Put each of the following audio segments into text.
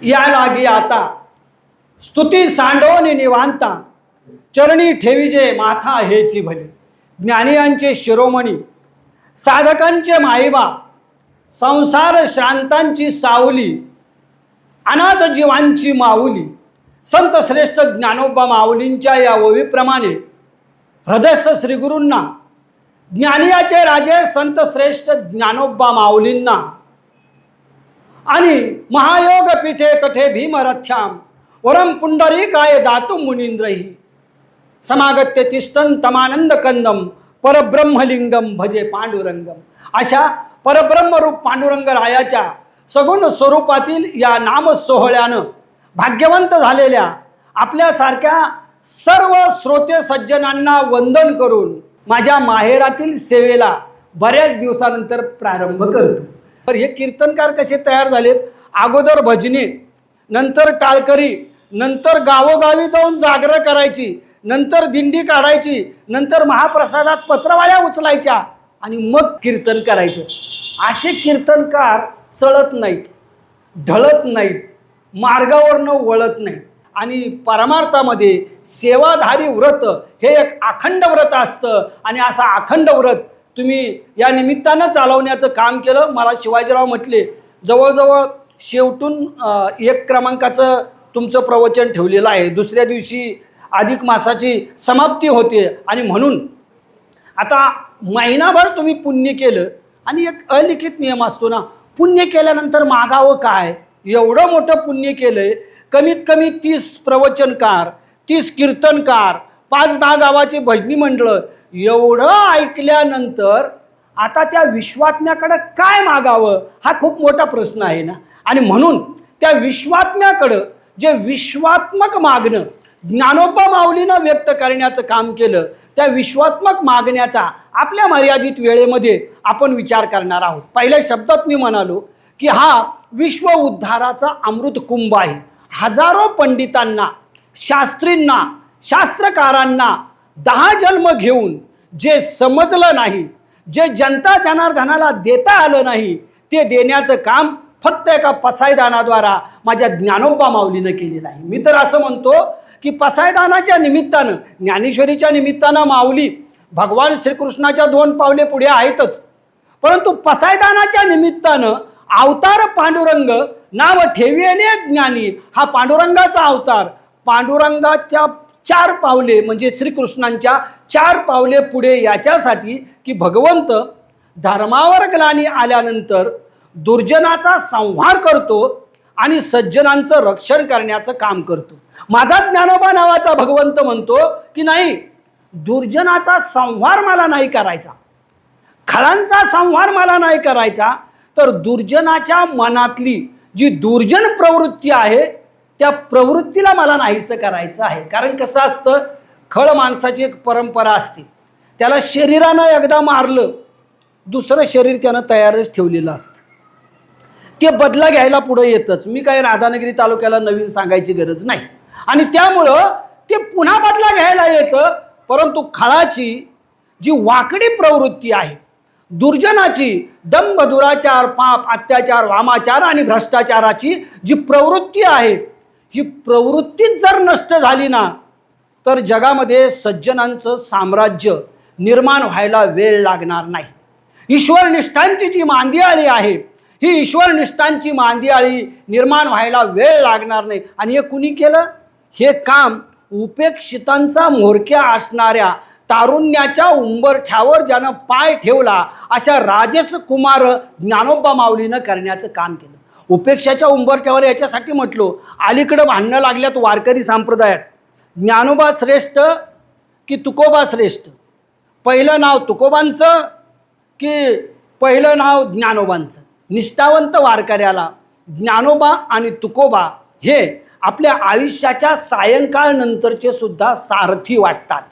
या लागी आता स्तुती सांडोनी निवांता चरणी ठेवीजे माथा हेची भली। ज्ञानियांचे शिरोमणी साधकांचे माईबा संसार श्रांतांची सावली अनाथ जीवांची माऊली संत श्रेष्ठ ज्ञानोबा माऊलींच्या या ओवीप्रमाणे हृदयस्थ श्रीगुरूंना ज्ञानियाचे राजे संत श्रेष्ठ ज्ञानोबा माऊलींना आणि महायोग पीठे तठे भीमरथ्याम वरम पुंडरीकाय दातु मुनींद्रही समागत्य तिष्ठन् तमानंद कंदम परब्रह्मलिंगम भजे पांडुरंगम। अशा परब्रह्मरूप पांडुरंग रायाच्या सगुण स्वरूपातील या नाम सोहळ्यानं भाग्यवंत झालेल्या आपल्यासारख्या सर्व श्रोते सज्जनांना वंदन करून माझ्या माहेरातील सेवेला बऱ्याच दिवसानंतर प्रारंभ करतो। तर हे कीर्तनकार कसे तयार झालेत? अगोदर भजनी, नंतर टाळकरी, नंतर गावोगावी जाऊन जागरण करायची, नंतर दिंडी काढायची, नंतर महाप्रसादात पत्रवाळ्या उचलायच्या आणि मग कीर्तन करायचं। असे कीर्तनकार चळत नाहीत, ढळत नाहीत, मार्गावरनं वळत नाहीत। आणि परमार्थामध्ये सेवाधारी व्रत हे एक अखंड व्रत असतं आणि असं अखंड व्रत तुम्ही या निमित्तानं चालवण्याचं काम केलं। मला शिवाजीराव म्हटले जवळजवळ शेवटून 1 क्रमांकाचं तुमचं प्रवचन ठेवलेलं आहे। दुसऱ्या दिवशी अधिक मासाची समाप्ती होते आणि म्हणून आता महिनाभर तुम्ही पुण्य केलं आणि एक अलिखित नियम असतो ना, पुण्य केल्यानंतर मागावं काय? एवढं मोठं पुण्य केलंय, कमीत कमी 30 प्रवचनकार, 30 कीर्तनकार, 5-10 गावाची भजनी मंडळं, एवढं ऐकल्यानंतर आता त्या विश्वात्म्याकडं काय मागावं हा खूप मोठा प्रश्न आहे ना। आणि म्हणून त्या विश्वात्म्याकडं जे विश्वात्मक मागणं ज्ञानोबा माऊलीनं व्यक्त करण्याचं काम केलं, त्या विश्वात्मक मागण्याचा आपल्या मर्यादित वेळेमध्ये आपण विचार करणार आहोत। पहिल्या शब्दात मी म्हणालो की हा विश्व उद्धाराचा अमृत कुंभ आहे। हजारो पंडितांना, शास्त्रींना, शास्त्रकारांना 10 जन्म घेऊन जे समजलं नाही, जे जनता जनार्दनाला देता आलं नाही, ते देण्याचं काम फक्त एका पसायदानाद्वारा माझ्या ज्ञानोबा माऊलीनं केलेलं आहे। मी तर असं म्हणतो की पसायदानाच्या निमित्तानं, ज्ञानेश्वरीच्या निमित्तानं माऊली भगवान श्रीकृष्णाच्या 2 पावले पुढे आहेतच, परंतु पसायदानाच्या निमित्तानं अवतार पांडुरंग नाव ठेवियेने ज्ञानी हा पांडुरंगाचा अवतार, पांडुरंगाच्या 4 पावले म्हणजे श्रीकृष्णांच्या 4 पावले पुढे याच्यासाठी की भगवंत धर्मावर ग्लानी आल्यानंतर दुर्जनाचा संहार करतो आणि सज्जनांचं रक्षण करण्याचं काम करतो। माझा ज्ञानोबा नावाचा भगवंत म्हणतो की नाही, दुर्जनाचा संहार मला नाही करायचा, खळांचा संहार मला नाही करायचा, तर दुर्जनाच्या मनातली जी दुर्जन प्रवृत्ती आहे त्या प्रवृत्तीला मला नाहीसं करायचं आहे। कारण कसं असतं, खळ माणसाची एक परंपरा असते, त्याला शरीरानं एकदा मारलं दुसरं शरीर त्यानं तयारच ठेवलेलं असतं, ते बदला घ्यायला पुढे येतच। मी काय राधानगरी तालुक्याला नवीन सांगायची गरज नाही आणि त्यामुळं ते पुन्हा बदला घ्यायला येतं। परंतु खळाची जी वाकडी प्रवृत्ती आहे, दुर्जनाची दंभ, दुराचार, पाप, अत्याचार, वामाचार आणि भ्रष्टाचाराची जी प्रवृत्ती आहे, ही प्रवृत्तीच जर नष्ट झाली ना तर जगामध्ये सज्जनांचं साम्राज्य निर्माण व्हायला वेळ लागणार नाही। ईश्वरनिष्ठांची जी मांदियाळी आहे, ही ईश्वरनिष्ठांची मांदियाळी निर्माण व्हायला वेळ लागणार नाही। आणि हे कुणी केलं? हे काम उपेक्षितांचा म्होरक्या असणाऱ्या तारुण्याच्या उंबरठ्यावर ज्यानं पाय ठेवला अशा राजेश कुमार ज्ञानोबा माऊलीनं करण्याचं काम केलं। उपेक्षाच्या उंबरठ्यावर याच्यासाठी म्हटलो, अलीकडं भांडणं लागल्यात वारकरी संप्रदायात, ज्ञानोबा श्रेष्ठ की तुकोबा श्रेष्ठ, पहिलं नाव तुकोबांचं की पहिलं नाव ज्ञानोबांचं? निष्ठावंत वारकऱ्याला ज्ञानोबा आणि तुकोबा हे आपल्या आयुष्याच्या सायंकाळ नंतरचे सुद्धा सारथी वाटतात।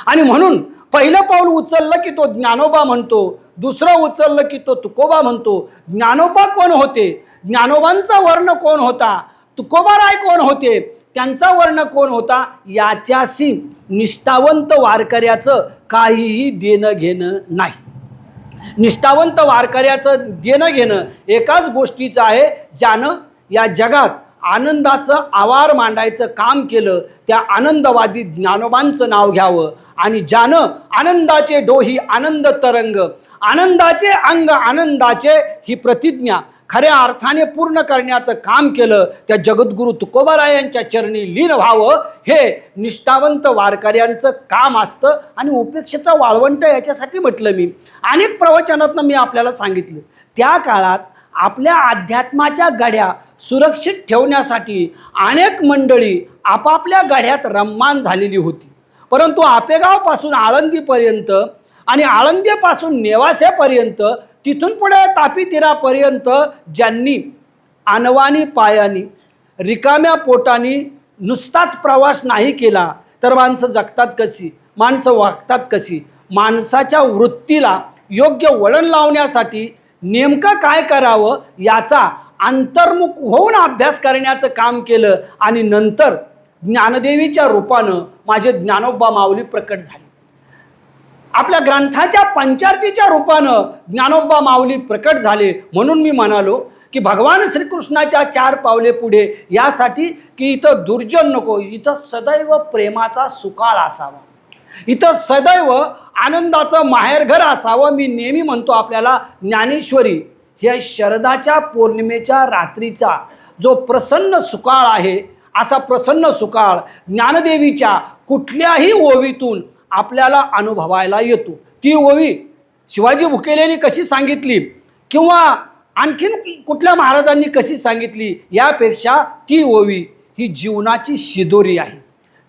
आणि म्हणून पहिलं पाऊल उचललं की तो ज्ञानोबा म्हणतो, दुसरं उचललं की तो तुकोबा म्हणतो। ज्ञानोबा कोण होते, ज्ञानोबांचा वर्ण कोण होता, तुकोबाराय कोण होते, त्यांचा वर्ण कोण होता, याच्याशी निष्ठावंत वारकऱ्याचं काहीही देणं घेणं नाही। निष्ठावंत वारकऱ्याचं देणं घेणं एकाच गोष्टीचं आहे, ज्यानं या जगात आनंदाचं आवार मांडायचं काम केलं, त्या आनंदवादी ज्ञानोबांचं नाव घ्यावं आणि ज्यानं आनंदाचे डोही आनंद तरंग, आनंदाचे अंग आनंदाचे ही प्रतिज्ञा खऱ्या अर्थाने पूर्ण करण्याचं काम केलं, त्या जगद्गुरु तुकोबारायांच्या चरणी लीन व्हावं हे निष्ठावंत वारकऱ्यांचं काम असतं. आणि उपेक्षेचा वाळवंट याच्यासाठी म्हटलं मी. अनेक प्रवचनातनं मी आपल्याला सांगितलं, त्या काळात आपल्या अध्यात्माच्या गड्या सुरक्षित ठेवण्यासाठी अनेक मंडळी आपापल्या गड्यात रम्मान झालेली होती. परंतु आपेगावपासून आळंदीपर्यंत आणि आळंदीपासून नेवासेपर्यंत, तिथून पुढे तापी तीरापर्यंत ज्यांनी अनवानी पायानी रिकाम्या पोटानी नुसताच प्रवास नाही केला तर माणसं जगतात कशी, माणसं वागतात कशी, माणसाच्या वृत्तीला योग्य वळण लावण्यासाठी नेमकं काय करावं याचा अंतर्मुख होऊन अभ्यास करण्याचं काम केलं. आणि नंतर ज्ञानदेवीच्या रूपानं माझे ज्ञानोबा माऊली प्रकट झाले. आपल्या ग्रंथाच्या पंचारतीच्या रूपानं ज्ञानोबा माऊली प्रकट झाले. म्हणून मी म्हणालो की भगवान श्रीकृष्णाच्या 4 पावले पुढे यासाठी की इथं दुर्जन नको, इथं सदैव प्रेमाचा सुकाळ असावा, इथं सदैव आनंदाचं माहेरघर असावं. मी नेहमी म्हणतो आपल्याला, ज्ञानेश्वरी ह्या शरदाच्या पौर्णिमेच्या रात्रीचा जो प्रसन्न सुकाळ आहे, असा प्रसन्न सुकाळ ज्ञानदेवीच्या कुठल्याही ओवीतून आपल्याला अनुभवायला येतो. ती ओवी शिवाजी भुकेलेंनी कशी सांगितली किंवा आणखीन कुठल्या महाराजांनी कशी सांगितली यापेक्षा ती ओवी ही जीवनाची शिदोरी आहे.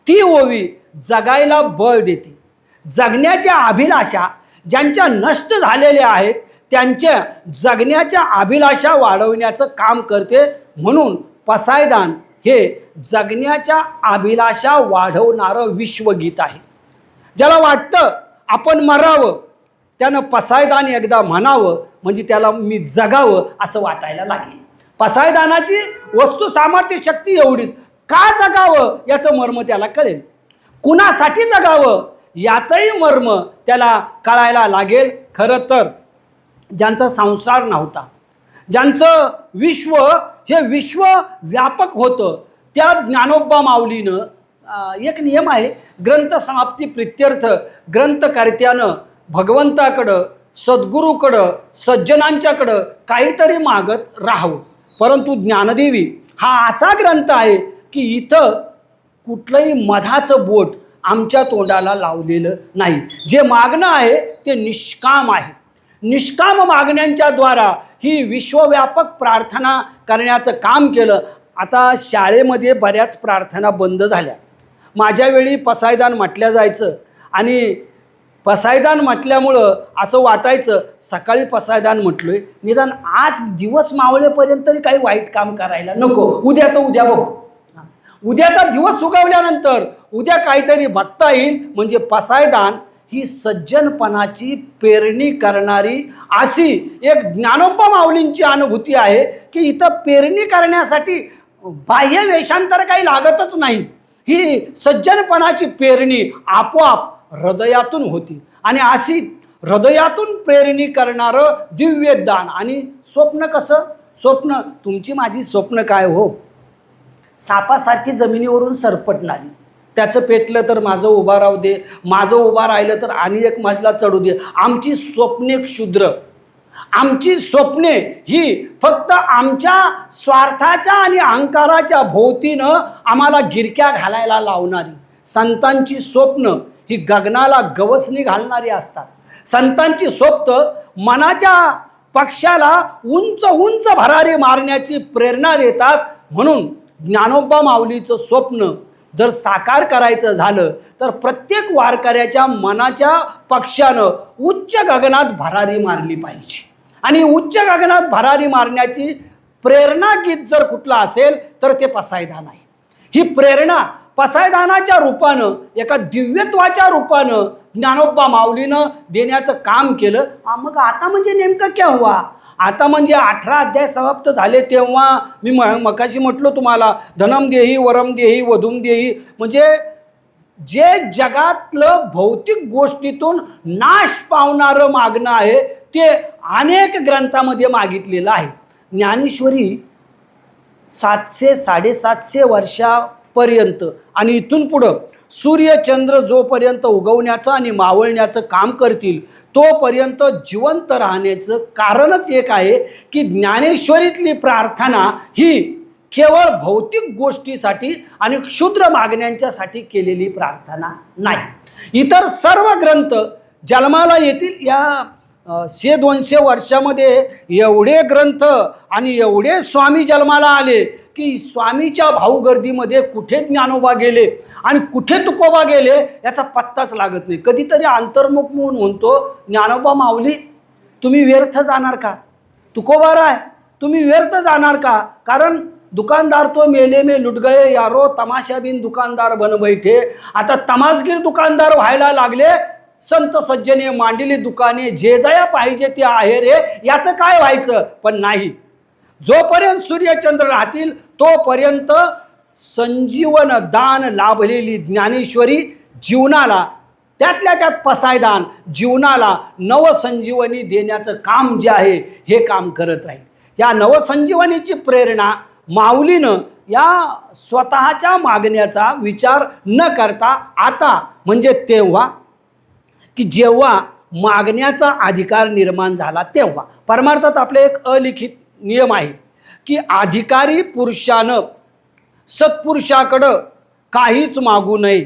ती ओवी जगायला बळ देते. जगण्याच्या अभिलाषा ज्यांच्या नष्ट झालेल्या आहेत त्यांच्या जगण्याच्या अभिलाषा वाढवण्याचं काम करते. म्हणून पसायदान हे जगण्याच्या अभिलाषा वाढवणारं विश्वगीत आहे. ज्याला वाटतं आपण मरावं त्यानं पसायदान एकदा म्हणावं म्हणजे त्याला मी जगावं असं वाटायला लागेल. पसायदानाची वस्तू सामर्थ्य शक्ती एवढीच. का जगावं याचं मर्म त्याला कळेल, कुणासाठी जगावं याचंही मर्म त्याला कळायला लागेल. खरं तर ज्यांचा संसार नव्हता, ज्यांचं विश्व हे विश्व व्यापक होतं, त्या ज्ञानोबा माऊलीनं एक नियम आहे, ग्रंथ समाप्ती प्रित्यर्थ ग्रंथकर्त्यानं भगवंताकडं, सद्गुरूकडं, सज्जनांच्याकडं काहीतरी मागत राहावं. परंतु ज्ञानदेवी हा असा ग्रंथ आहे की इथं कुठलंही मधाचं बोट आमच्या तोंडाला लावलेलं नाही. जे मागणं आहे ते निष्काम आहे. निष्काम मागण्यांच्या द्वारा ही विश्वव्यापक प्रार्थना करण्याचं काम केलं. आता शाळेमध्ये बऱ्याच प्रार्थना बंद झाल्या. माझ्या वेळी पसायदान म्हटलं जायचं आणि पसायदान म्हटल्यामुळं असं वाटायचं सकाळी पसायदान म्हटलोय, निदान आज दिवस मावळेपर्यंत तरी काही वाईट काम करायला नको, उद्याचं उद्या बघू. उद्याचा दिवस उगवल्यानंतर उद्या काहीतरी बघता येईल. म्हणजे पसायदान ही सज्जनपणाची पेरणी करणारी अशी एक ज्ञानोबा माऊलींची अनुभूती आहे की इथं पेरणी करण्यासाठी बाह्य वेषांतर काही लागतच नाही. ही सज्जनपणाची पेरणी आपोआप हृदयातून होती. आणि अशी हृदयातून पेरणी करणारं दिव्य दान. आणि स्वप्न कसं, स्वप्न तुमची माझी स्वप्न काय हो, सापासारखी जमिनीवरून सरपटणारी, त्याचं पेटलं तर माझं उभा राहू दे, माझं उभा राहिलं तर आणि एक मजला चढू दे. आमची स्वप्ने क्षुद्र, आमची स्वप्ने ही फक्त आमच्या स्वार्थाच्या आणि अहंकाराच्या भोवतीनं आम्हाला गिरक्या घालायला लावणारी. संतांची स्वप्न ही गगनाला गवसणी घालणारी असतात. संतांची स्वप्न मनाच्या पक्षाला उंच उंच भरारी मारण्याची प्रेरणा देतात. म्हणून ज्ञानोबा माऊलीचं स्वप्न जर साकार करायचं झालं तर प्रत्येक वारकऱ्याच्या मनाच्या पक्षानं उच्च गगनात भरारी मारली पाहिजे. आणि उच्च गगनात भरारी मारण्याची प्रेरणा गीत जर कुठलं असेल तर ते पसायदान आहे. ही प्रेरणा पसायदानाच्या रूपानं, एका दिव्यत्वाच्या रूपानं ज्ञानोबा माऊलीनं देण्याचं काम केलं. मग आता म्हणजे नेमकं केव्हा, आता म्हणजे 18 अध्याय समाप्त झाले तेव्हा मी मगाशी म्हटलो तुम्हाला, धनम देही वरम देही वधूम देही, म्हणजे जे जगातलं भौतिक गोष्टीतून नाश पावणारं मागणं आहे ते अनेक ग्रंथामध्ये मागितलेलं आहे. ज्ञानेश्वरी 700-750 वर्षापर्यंत आणि इथून पुढं सूर्यचंद्र जोपर्यंत उगवण्याचं आणि मावळण्याचं काम करतील तोपर्यंत जिवंत राहण्याचं कारणच एक आहे की ज्ञानेश्वरीतली प्रार्थना ही केवळ भौतिक गोष्टीसाठी आणि क्षुद्र मागण्यांच्यासाठी केलेली प्रार्थना नाही. इतर सर्व ग्रंथ जन्माला येतील या 100-200 वर्षामध्ये एवढे ग्रंथ आणि एवढे स्वामी जन्माला आले की स्वामीच्या भाऊगर्दीमध्ये कुठे ज्ञानोबा गेले आणि कुठे तुकोबा गेले याचा पत्ताच लागत नाही. कधीतरी अंतर्मुख म्हणून म्हणतो, ज्ञानोबा माऊली तुम्ही व्यर्थ जाणार का? तुकोबा राय तुम्ही व्यर्थ जाणार का? कारण दुकानदार तो मेले में लुट गए यारो, तमाशा बिन दुकानदार बन बैठे. आता तमासगीर दुकानदार व्हायला लागले. संत सज्जने मांडली दुकाने, जे जया पाहिजे ते आहे रे, याचं काय व्हायचं? पण नाही, जोपर्यंत सूर्यचंद्र राहतील तोपर्यंत संजीवन दान लाभलेली ज्ञानेश्वरी जीवनाला, त्यातल्या त्यात पसायदान जीवनाला नवसंजीवनी देण्याचं काम जे आहे हे काम करत राहील. या नवसंजीवनीची प्रेरणा माऊलीनं या स्वतःच्या मागण्याचा विचार न करता आता म्हणजे तेव्हा की जेव्हा मागण्याचा अधिकार निर्माण झाला तेव्हा. परमार्थात आपले एक अलिखित नियम आहे की अधिकारी पुरुषानं सत्पुरुषाकडं काहीच मागू नये.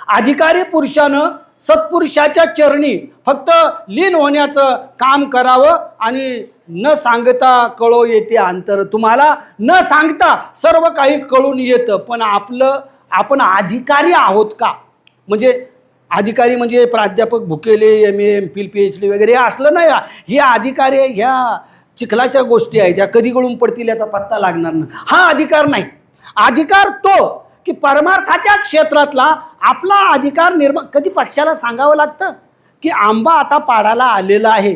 अधिकारी पुरुषानं सत्पुरुषाच्या चरणी फक्त लीन होण्याचं काम करावं आणि न सांगता कळो येते अंतर. तुम्हाला न सांगता सर्व काही कळून येतं, पण आपण अधिकारी आहोत का? म्हणजे अधिकारी म्हणजे प्राध्यापक भुकेले MA MPhil PhD वगैरे असलं नाही. हे अधिकारी ह्या चिखलाच्या गोष्टी आहेत, ह्या कधी गळून पडतील याचा पत्ता लागणार नाही. हा अधिकार नाही. अधिकार तो की परमार्थाच्या क्षेत्रातला आपला अधिकार निर्माण. कधी पक्षाला सांगावं लागतं की आंबा आता पाडाला आलेला आहे,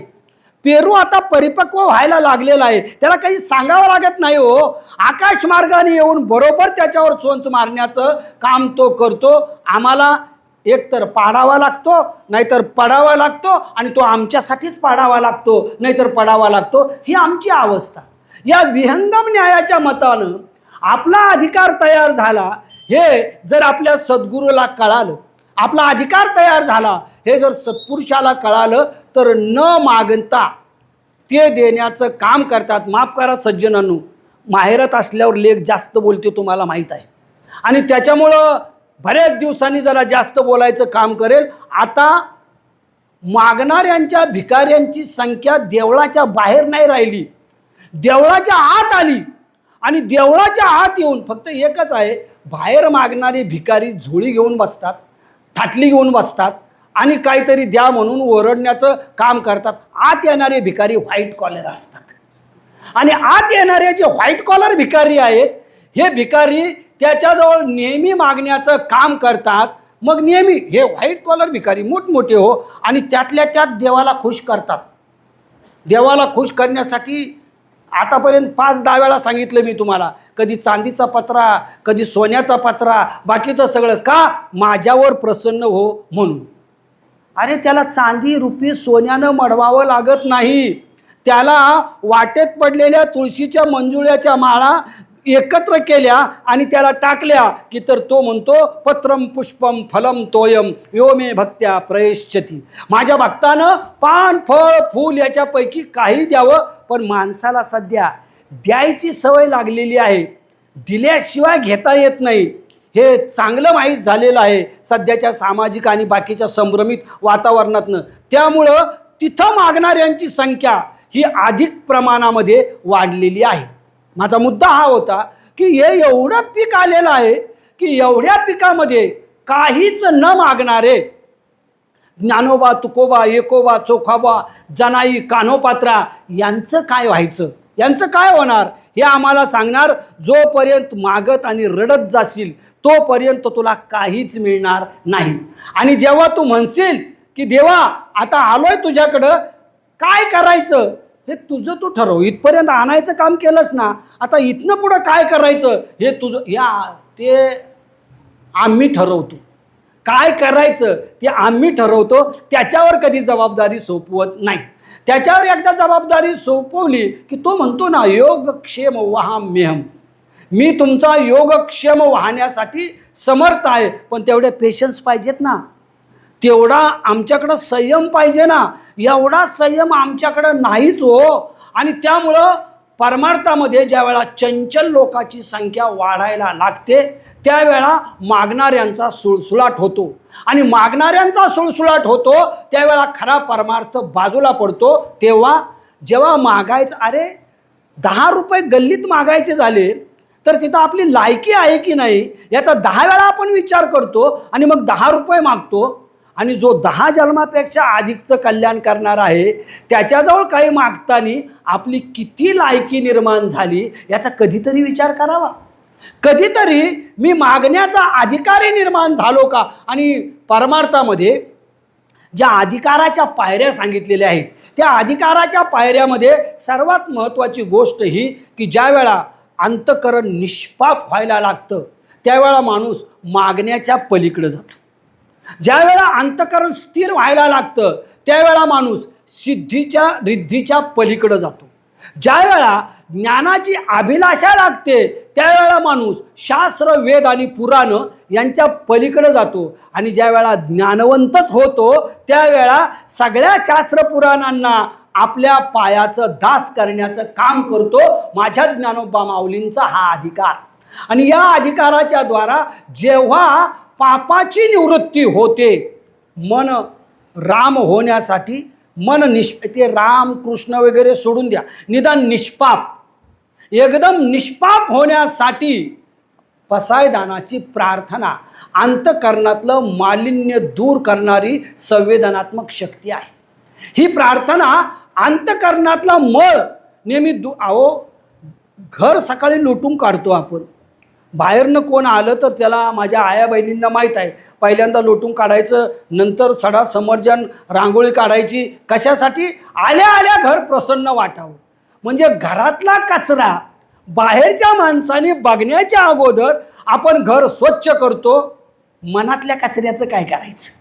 पेरू आता परिपक्व व्हायला लागलेला आहे, त्याला काही सांगावं लागत नाही हो. आकाश मार्गाने येऊन बरोबर त्याच्यावर चोंच मारण्याचं काम तो करतो. आम्हाला एकतर पाडावा लागतो नाहीतर पडावा लागतो आणि तो आमच्यासाठीच पाडावा लागतो नाहीतर पडावा लागतो. ही आमची अवस्था. या विहंगम न्यायाच्या मतानं आपला अधिकार तयार झाला हे जर आपल्या सद्गुरूला कळालं, आपला अधिकार तयार झाला हे जर सत्पुरुषाला कळालं तर न मागता ते देण्याचं काम करतात. माफ करा सज्जनांनो, माहेरात असल्यावर लेख जास्त बोलते तुम्हाला माहीत आहे आणि त्याच्यामुळं बऱ्याच दिवसांनी जरा जास्त बोलायचं काम करेल. आता मागणाऱ्यांच्या भिकाऱ्यांची संख्या देवळाच्या बाहेर नाही राहिली, देवळाच्या आत आली आणि देवळाच्या आत येऊन फक्त एकच आहे, बाहेर मागणारे भिकारी झोळी घेऊन बसतात, थाटली घेऊन बसतात आणि काहीतरी द्या म्हणून ओरडण्याचं काम करतात. आत येणारे भिकारी व्हाईट कॉलर असतात आणि आत येणारे जे व्हाईट कॉलर भिकारी आहेत हे भिकारी त्याच्याजवळ नेहमी मागण्याचं काम करतात. मग नेहमी हे व्हाईट कॉलर भिकारी मोठमोठे हो आणि त्यातल्या त्यात देवाला खुश करतात. देवाला खुश करण्यासाठी आतापर्यंत 5-10 वेळा सांगितलं मी तुम्हाला, कधी चांदीचा पत्रा, कधी सोन्याचा पत्रा, बाकीचं सगळं का? माझ्यावर प्रसन्न हो म्हणून. अरे त्याला चांदी रुपी सोन्यानं मढवावं लागत नाही. त्याला वाटेत पडलेल्या तुळशीच्या मंजुळ्याच्या माळा एकत्र केल्या आणि त्याला टाकल्या की तर तो म्हणतो पत्रम पुष्पम फलम तोयम यो मे भक्त्या प्रयश्चती. माझ्या भक्तानं पान फळ फूल याच्यापैकी काही द्यावं, पण माणसाला सध्या द्यायची सवय लागलेली आहे, दिल्याशिवाय घेता येत नाही. हे चांगलं माहीत झालेलं आहे सध्याच्या सामाजिक आणि बाकीच्या संभ्रमित वातावरणातनं. त्यामुळं तिथं मागणाऱ्यांची संख्या ही अधिक प्रमाणामध्ये वाढलेली आहे. माझा मुद्दा हा होता की हे एवढं पीक आलेलं आहे की एवढ्या पिकामध्ये काहीच न मागणारे ज्ञानोबा, तुकोबा, एकोबा, चोखाबा, जनाई, कान्होपात्रा यांचं काय व्हायचं, यांचं काय होणार हे आम्हाला सांगणार. जोपर्यंत मागत आणि रडत जाशील तोपर्यंत तुला काहीच मिळणार नाही. आणि जेव्हा तू म्हणशील की देवा आता आलोय तुझ्याकडं, काय करायचं हे तुझं तू ठरव. इथपर्यंत आणायचं काम केलंस ना, आता इथनं पुढं काय करायचं हे तुझं, ते आम्ही ठरवतो. काय करायचं ते आम्ही ठरवतो. त्याच्यावर कधी जबाबदारी सोपवत नाही. त्याच्यावर एकदा जबाबदारी सोपवली की तो म्हणतो ना योगक्षेम वहाम्यहम, मी तुमचा योगक्षेम वाहण्यासाठी समर्थ आहे, पण तेवढे पेशन्स पाहिजेत ना, तेवढा आमच्याकडं संयम पाहिजे ना. एवढा संयम आमच्याकडं नाहीच हो. आणि त्यामुळं परमार्थामध्ये ज्या वेळा चंचल लोकांची संख्या वाढायला लागते त्यावेळा मागणाऱ्यांचा सुळसुळाट होतो, आणि मागणाऱ्यांचा सुळसुळाट होतो त्यावेळा खरा परमार्थ बाजूला पडतो. तेव्हा जेव्हा मागायचं, अरे 10 रुपये गल्लीत मागायचे झाले तर तिथं आपली लायकी आहे की नाही याचा 10 वेळा आपण विचार करतो आणि मग 10 रुपये मागतो. आणि जो 10 जन्मापेक्षा अधिकचं कल्याण करणार आहे त्याच्याजवळ काही मागताना आपली किती लायकी निर्माण झाली याचा कधीतरी विचार करावा. कधीतरी मी मागण्याचा अधिकारी निर्माण झालो का. आणि परमार्थामध्ये ज्या अधिकाराच्या पायऱ्या सांगितलेल्या आहेत त्या अधिकाराच्या पायऱ्यामध्ये सर्वात महत्त्वाची गोष्ट ही की ज्या वेळा अंतःकरण निष्पाप व्हायला लागतं त्यावेळा माणूस मागण्याच्या पलीकडे जातो. ज्या वेळा अंतःकरण स्थिर व्हायला लागतं त्यावेळा माणूस सिद्धीच्या रिद्धीच्या पलीकडे जातो. ज्या वेळा ज्ञानाची अभिलाषा लागते त्यावेळा माणूस शास्त्र वेद आणि पुराण यांच्या पलीकडे जातो. आणि ज्या वेळा ज्ञानवंतच होतो त्यावेळा सगळ्या शास्त्र पुराणांना आपल्या पायाचं दास करण्याचं काम करतो. माझ्या ज्ञानोबा माऊलींचा हा अधिकार. आणि या अधिकाराच्या द्वारा जेव्हा पापाची निवृत्ती होते, मन राम होण्यासाठी ते राम कृष्ण वगैरे सोडून द्या, निदान निष्पाप एकदम निष्पाप होण्यासाठी पसायदानाची प्रार्थना अंतःकरणातलं मालिन्य दूर करणारी संवेदनात्मक शक्ती आहे. ही प्रार्थना अंतःकरणातला मळ नेहमी घर सकाळी लुटून काढतो आपण. बाहेरनं कोण आलं तर त्याला माझ्या आया बहिणींना माहीत आहे, पहिल्यांदा लोटून काढायचं, नंतर सडा समर्जन रांगोळी काढायची. कशासाठी? आल्या आल्या घर प्रसन्न वाटावं. म्हणजे घरातला कचरा बाहेरच्या माणसाने बघण्याच्या अगोदर आपण घर स्वच्छ करतो. मनातल्या कचऱ्याचं काय करायचं?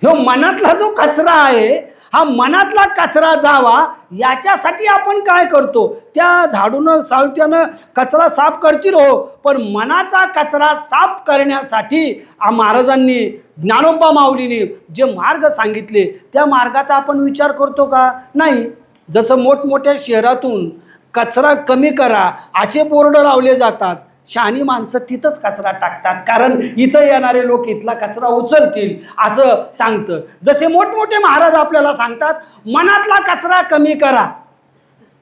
ह्यो मनातला जो कचरा आहे हा मनातला कचरा जावा याच्यासाठी आपण काय करतो? त्या झाडून साळत्यानं कचरा साफ करतील हो, पण मनाचा कचरा साफ करण्यासाठी महाराजांनी ज्ञानोबा माऊलींनी जे मार्ग सांगितले त्या मार्गाचा आपण विचार करतो का? नाही. जसं मोठमोठ्या शहरातून कचरा कमी करा असे बोर्ड लावले जातात, शहाणी माणसं तिथंच कचरा टाकतात, कारण इथं येणारे लोक इथला कचरा उचलतील असं सांगतं. जसे मोठमोठे महाराज आपल्याला सांगतात मनातला कचरा कमी करा.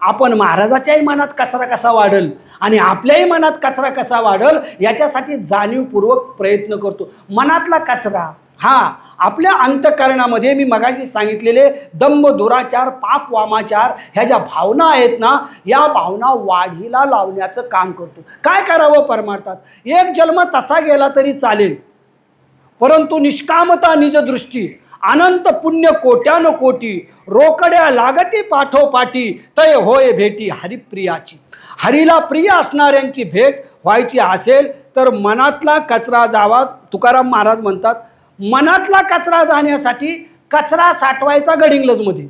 आपण महाराजाच्याही मनात कचरा कसा वाढेल आणि आपल्याही मनात कचरा कसा वाढेल याच्यासाठी जाणीवपूर्वक प्रयत्न करतो. मनातला कचरा हा आपल्या अंतःकरणामध्ये मी मगाशी सांगितलेले दंभ दुराचार पाप वामाचार ह्या ज्या भावना आहेत ना या भावना वाढीला लावण्याचं काम करतो. काय करावं परमार्थात? एक जन्म तसा गेला तरी चालेल, परंतु निष्कामता निजदृष्टी अनंत पुण्य कोट्यान कोटी रोकड्या लागती पाठोपाठी तय होय भेटी हरिप्रियाची. हरीला प्रिय असणाऱ्यांची भेट व्हायची असेल तर मनातला कचरा जावा. तुकाराम महाराज म्हणतात मनातला कचरा जाण्यासाठी कचरा साठवायचा गडिंग्लजमध्ये,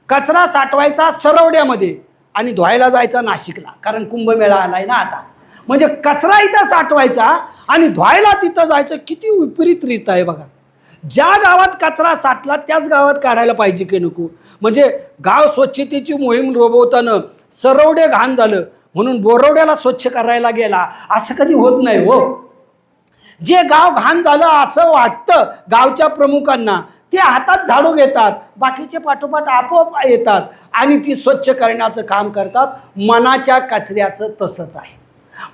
कचरा साठवायचा सरवड्यामध्ये आणि धुवायला जायचा नाशिकला, कारण कुंभमेळा आलाय ना आता. म्हणजे कचरा इथं साठवायचा आणि धुवायला तिथं जायचं. किती विपरीत रीत आहे बघा. ज्या गावात कचरा साठला त्याच गावात काढायला पाहिजे की नको? म्हणजे गाव स्वच्छतेची मोहीम राबवताना सरवडे घाण झालं म्हणून बोरवड्याला स्वच्छ करायला गेला असं कधी होत नाही हो. जे गाव घाण झालं असं वाटतं गावच्या प्रमुखांना, ते हातात झाडू घेतात, बाकीचे पाठोपाठ आपोआप येतात आणि ती स्वच्छ करण्याचं काम करतात. मनाच्या कचऱ्याचं तसंच आहे.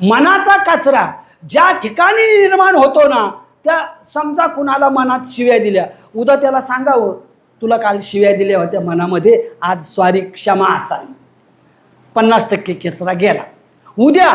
मनाचा कचरा ज्या ठिकाणी निर्माण होतो ना त्या, समजा कुणाला मनात शिव्या दिल्या, उद्या त्याला सांगावं तुला काल शिव्या दिल्या होत्या मनामध्ये, आज सॉरी क्षमा असावी. 50% कचरा गेला. उद्या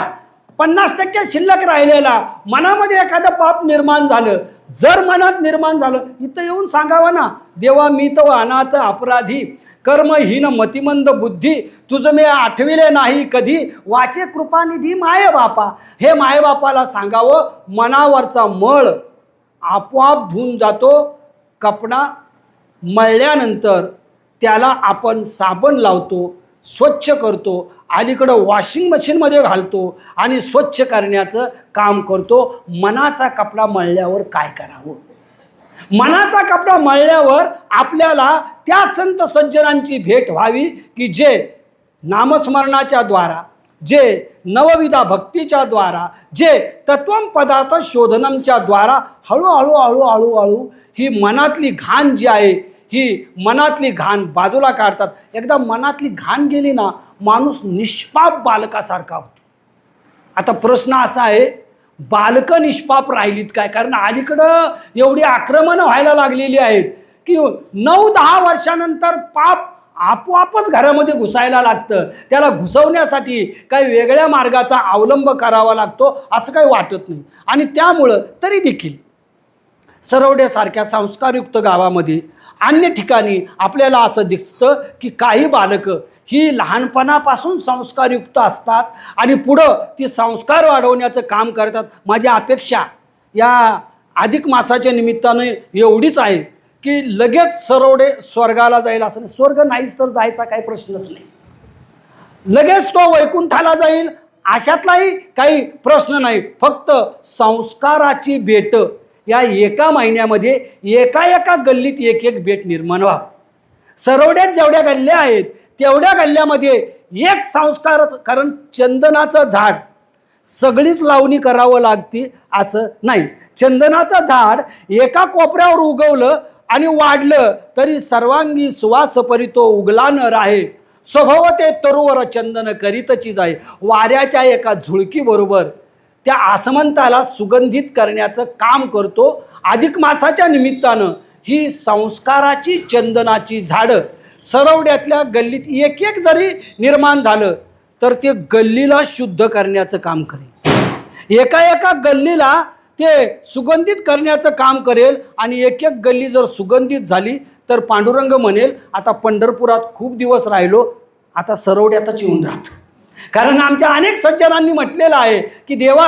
50% शिल्लक राहिलेला मनामध्ये एखादं पाप निर्माण झालं, जर मनात निर्माण झालं इथं येऊन सांगावं ना, देवा मी तर अनाथ अपराधी कर्महीन मतिमंद बुद्धी तुझं मी आठविले नाही कधी वाचे कृपानिधी मायबापा. हे मायबापाला सांगावं. मनावरचा मळ आपोआप धुवून जातो. कपडा मळल्यानंतर त्याला आपण साबण लावतो, स्वच्छ करतो, अलीकडं वॉशिंग मशीनमध्ये घालतो आणि स्वच्छ करण्याचं काम करतो. मनाचा कपडा मळल्यावर काय करावं? मनाचा कपडा मळल्यावर आपल्याला त्या संत सज्जनांची भेट व्हावी की जे नामस्मरणाच्या द्वारा, जे नवविधा भक्तीच्या द्वारा, जे तत्वम पदार्थ शोधनमच्या द्वारा हळूहळू हळूहळू हळू ही मनातली घाण जी आहे, ही मनातली घाण बाजूला काढतात. एकदा मनातली घाण गेली ना, माणूस निष्पाप बालकासारखा होतो. आता प्रश्न असा आहे, बालकं निष्पाप राहिलीत काय? कारण अलीकडं एवढी आक्रमणं व्हायला लागलेली आहेत की 9-10 वर्षानंतर पाप आपोआपच घरामध्ये घुसायला लागतं. त्याला घुसवण्यासाठी काही वेगळ्या मार्गाचा अवलंब करावा लागतो असं काही वाटत नाही. आणि त्यामुळं तरी देखील सरवड्यासारख्या संस्कारयुक्त गावामध्ये अन्य ठिकाणी आपल्याला असं दिसतं की काही बालकं ही लहानपणापासून संस्कारयुक्त असतात आणि पुढं ती संस्कार वाढवण्याचं काम करतात. माझी अपेक्षा या अधिक मासाच्या निमित्तानं एवढीच आहे की लगेच सरवडे स्वर्गाला जाईल असं नाही. स्वर्ग नाहीच तर जायचा काही प्रश्नच नाही. लगेच तो वैकुंठाला जाईल अशातलाही काही प्रश्न नाही. फक्त संस्काराची बेट या एका महिन्यामध्ये एका एका गल्लीत एक एक बेट निर्माण व्हावं. सरवड्यात जेवढ्या गल्ल्या आहेत तेवढ्या गल्ल्यामध्ये एक संस्कारच. कारण चंदनाचं झाड सगळीच लावणी करावं लागते असं नाही. चंदनाचं झाड एका कोपऱ्यावर उगवलं आणि वाढलं तरी सर्वांगी सुवास परितो उगला न राहे. स्वभावते तरुवर चंदन करीतची जाय. वाऱ्याच्या एका झुळकीबरोबर त्या आसमंताला सुगंधित करण्याचं काम करतो. अधिक मासाच्या निमित्तानं ही संस्काराची चंदनाची झाडं सरवड्यातल्या गल्लीत एक एक जरी निर्माण झालं तर ते गल्लीला शुद्ध करण्याचं काम करेल. एका एका गल्लीला ते सुगंधित करण्याचं काम करेल. आणि एक एक गल्ली जर सुगंधित झाली तर पांडुरंग म्हणेल, आता पंढरपुरात खूप दिवस राहिलो, आता सरवड्यातच येऊन राहतो. कारण आमच्या अनेक सज्जनांनी म्हटलेलं आहे की देवा,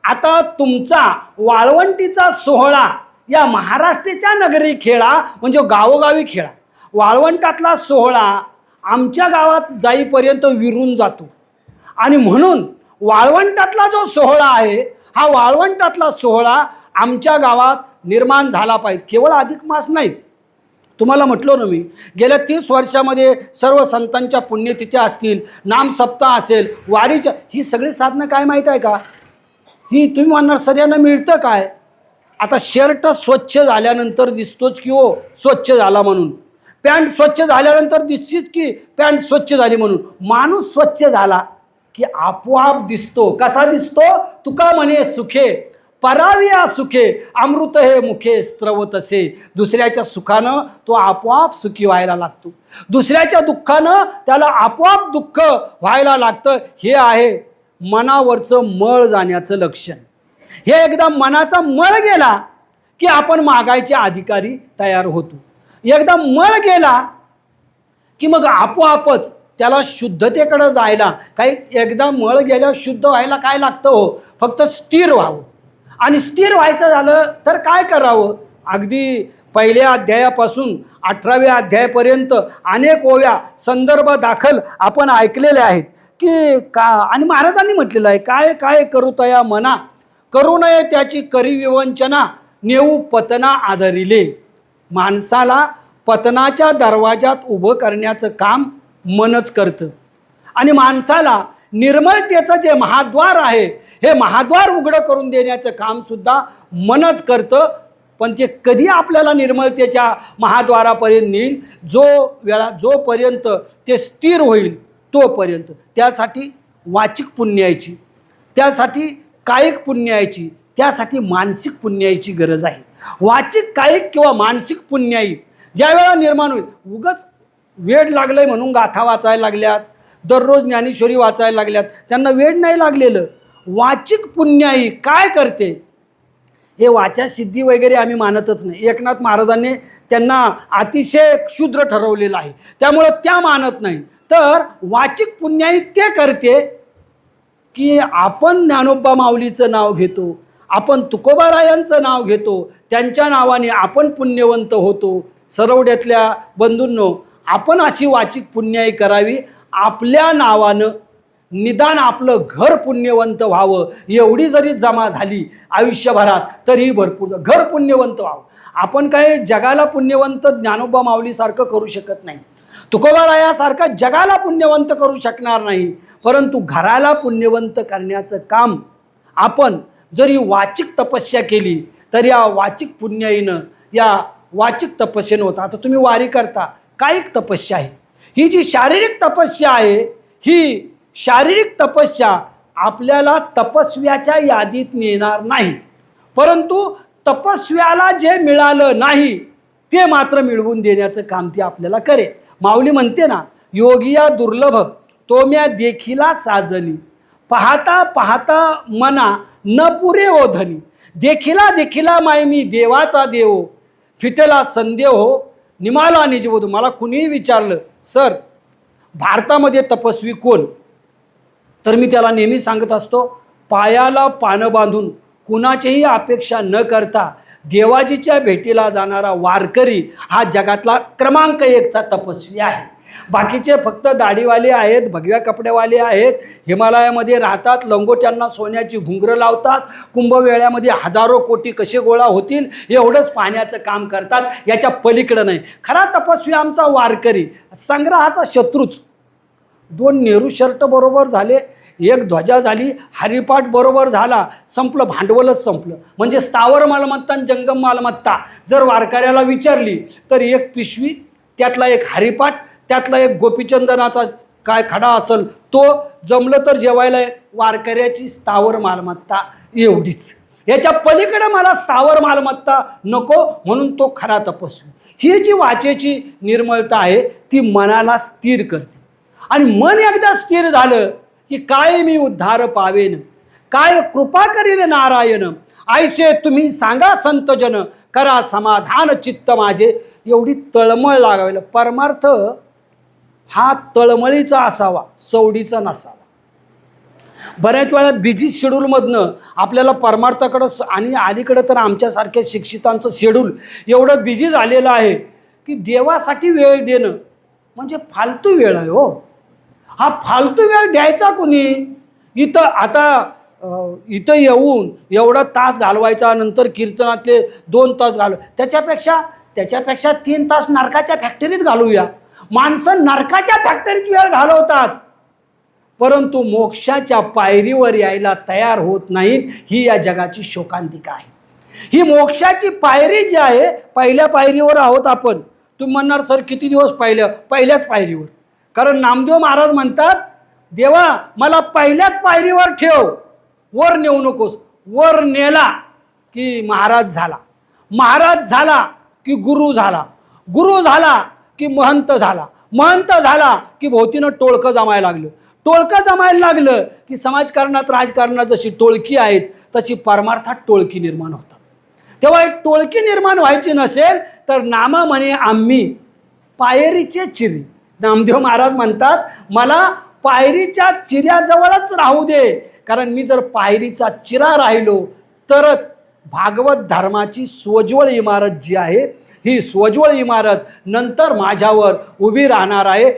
आता तुमचा वाळवंटीचा सोहळा या महाराष्ट्राच्या नगरी खेळा, म्हणजे गावोगावी खेळा. वाळवंटातला सोहळा आमच्या गावात जाईपर्यंत विरून जातो आणि म्हणून वाळवंटातला जो सोहळा आहे हा वाळवंटातला सोहळा आमच्या गावात निर्माण झाला पाहिजे. केवळ अधिक मास नाही, तुम्हाला म्हटलो ना मी, गेल्या 30 वर्षामध्ये सर्व संतांच्या पुण्यतिथ्या असतील, नामसप्ताह असेल, वारीच्या, ही सगळी साधनं काय माहीत आहे का? ही तुम्ही म्हणणार सगळ्यांना मिळतं काय? आता शर्ट स्वच्छ झाल्यानंतर दिसतोच की हो स्वच्छ झाला म्हणून. पॅन्ट स्वच्छ झाल्यानंतर दिसतीच की पॅन्ट स्वच्छ झाली म्हणून. माणूस स्वच्छ झाला की आपोआप दिसतो. कसा दिसतो? तुका म्हणे सुखे पराविया सुखे अमृत हे मुखे स्त्रवतसे. दुसऱ्याच्या सुखानं तो आपोआप सुखी व्हायला लागतो. दुसऱ्याच्या दुःखानं त्याला आपोआप दुःख व्हायला लागतं. हे आहे मनावरचं मळ जाण्याचं लक्षण. हे एकदा मनाचा मळ गेला की आपण मागायचे अधिकारी तयार होतो. एकदा मळ गेला की मग आपोआपच त्याला शुद्धतेकडे जायला काही, एकदा मळ गेल्यावर शुद्ध व्हायला काय लागतं हो? फक्त स्थिर व्हावं. आणि स्थिर व्हायचं झालं तर काय करावं? अगदी पहिल्या अध्यायापासून 18व्या अध्यायापर्यंत अनेक ओव्या संदर्भ दाखल आपण ऐकलेल्या आहेत की का, आणि महाराजांनी म्हटलेलं आहे, काय काय करू तया मना, करू नये त्याची करी विवंचना, नेऊ पतना आदरिले. माणसाला पतनाच्या दरवाजात उभं करण्याचं काम मनच करतं. आणि माणसाला निर्मलतेचं जे महाद्वार आहे हे महाद्वार उघडं करून देण्याचं काम सुद्धा मनच करतं. पण ते कधी आपल्याला निर्मलतेच्या महाद्वारापर्यंत नेईल? जोपर्यंत ते स्थिर होईल तोपर्यंत. त्यासाठी वाचिक पुण्याची, त्यासाठी कायिक पुण्याची, त्यासाठी मानसिक पुण्याची गरज आहे. वाचिक, कायिक किंवा मानसिक पुण्याई ज्या वेळा निर्माण होईल, उगाच वेड लागलंय म्हणून गाथा वाचायला लागल्यात, दररोज ज्ञानेश्वरी वाचायला लागल्यात, त्यांना वेड नाही लागलेलं. वाचिक पुण्याई काय करते? हे वाचा सिद्धी वगैरे आम्ही मानतच नाही. एकनाथ महाराजांनी त्यांना अतिशय क्षुद्र ठरवलेलं आहे, त्यामुळं त्या मानत नाही. तर वाचिक पुण्याई ते करते की आपण ज्ञानोबा माऊलीचं नाव घेतो, आपण तुकोबारायांचं नाव घेतो, त्यांच्या नावाने आपण पुण्यवंत होतो. सरवड्यातल्या बंधूंनो, आपण अशी वाचिक पुण्याई करावी आपल्या नावानं निदान आपलं घर पुण्यवंत व्हावं एवढी जरी जमा झाली आयुष्यभरात तरी भरपूर. घर पुण्यवंत व्हावं. आपण काय जगाला पुण्यवंत ज्ञानोबा माऊलीसारखं करू शकत नाही, तुकोबारायासारखा जगाला पुण्यवंत करू शकणार नाही, परंतु घराला पुण्यवंत करण्याचं काम आपण जरी वाचिक तपस्या केली तर या वाचिक पुण्याईनं, या वाचिक तपस्येनं होतं. आता तुम्ही वारी करता, कायिक तपस्या आहे. ही जी शारीरिक तपस्या आहे, ही शारीरिक तपस्या आपल्याला तपस्व्याच्या यादीत नेणार नाही, परंतु तपस्व्याला जे मिळालं नाही ते मात्र मिळवून देण्याचं काम ती आपल्याला करेल. माऊली म्हणते ना, योगिया दुर्लभ तो म्या देखिला साजनी, पाहता पाहता मना न पुरे ओधनी, देखिला देखिला माय मी देवाचा देव, फिटला संदेह हो निमाला निजवधू. मला कुणीही विचारलं, सर भारतामध्ये तपस्वी कोण, तर मी त्याला नेहमी सांगत असतो, पायाला पानं बांधून कुणाचीही अपेक्षा न करता देवाजीच्या भेटीला जाणारा वारकरी हा जगातला क्रमांक 1चा तपस्वी आहे. बाकीचे फक्त दाढीवाले आहेत, भगव्या कपड्यावाले आहेत, हिमालयामध्ये राहतात, लंगोट्यांना सोन्याची घुंगरं लावतात, कुंभमेळ्यामध्ये हजारो कोटी कसे गोळा होतील एवढंच पाहण्याचं काम करतात, याच्या पलीकडं नाही. खरा तपस्वी आमचा वारकरी. संग्रहाचा शत्रूच. 2 नेहरू शर्ट बरोबर झाले, 1 ध्वजा झाली, हरिपाठ बरोबर झाला, संपलं, भांडवलच संपलं. म्हणजे स्थावर मालमत्ता आणि जंगम मालमत्ता जर वारकऱ्याला विचारली तर 1 पिशवी, त्यातला 1 हरिपाठ, त्यातला 1 गोपीचंदनाचा काय खडा असेल तो, जमलं तर जेवायला वारकऱ्याची स्थावर मालमत्ता एवढीच. याच्या पलीकडे मला स्थावर मालमत्ता नको, म्हणून तो खरा तपस्वी. ही जी वाचेची निर्मलता आहे ती मनाला स्थिर करते. आणि मन एकदा स्थिर झालं की काय मी उद्धार पावेन, काय कृपा करील नारायण, ऐसे तुम्ही सांगा संतजन, करा समाधान चित्त माझे. एवढी तळमळ लागावी. परमार्थ हा तळमळीचा असावा, सवडीचा नसावा. बऱ्याच वेळा बिझी शेड्यूलमधनं आपल्याला परमार्थाकडं, आणि अलीकडं तर आमच्यासारख्या शिक्षितांचं शेड्यूल एवढं बिझी झालेलं आहे की देवासाठी वेळ देणं म्हणजे फालतू वेळ आहे हो. हा फालतू वेळ द्यायचा कुणी? इथं येऊन एवढा तास घालवायचा, नंतर कीर्तनातले 2 तास त्याच्यापेक्षा 3 तास नरकाच्या फॅक्टरीत घालूया. माणसं नरकाच्या फॅक्टरीत वेळ घालवतात, परंतु मोक्षाच्या पायरीवर यायला तयार होत नाहीत. ही या जगाची शोकांतिका आहे. ही मोक्षाची पायरी जी आहे, पहिल्या पायरीवर आहोत आपण. तुम्ही म्हणणार, सर किती दिवस पहिल्याच पायरीवर? कारण नामदेव महाराज म्हणतात, देवा मला पहिल्याच पायरीवर ठेव, वर नेऊ नकोस. वर नेला की महाराज झाला, महाराज झाला की गुरु झाला, गुरु झाला की महंत झाला, महंत झाला की भोवतीनं टोळकं जमायला लागलं, टोळकं जमायला लागलं की समाजकारणात राजकारणात जशी टोळकी आहेत तशी परमार्थात टोळकी निर्माण होतात. तेव्हा टोळकी निर्माण व्हायची नसेल तर नामा म्हणे आम्ही पायरीचे चिरी. नामदेव महाराज म्हणतात, मला पायरीच्या चिऱ्याजवळच राहू दे, कारण मी जर पायरीचा चिरा राहिलो तरच भागवत धर्माची सोज्वळ इमारत जी आहे, ही सोज्वळ इमारत नंतर माझ्यावर उभी राहणार आहे.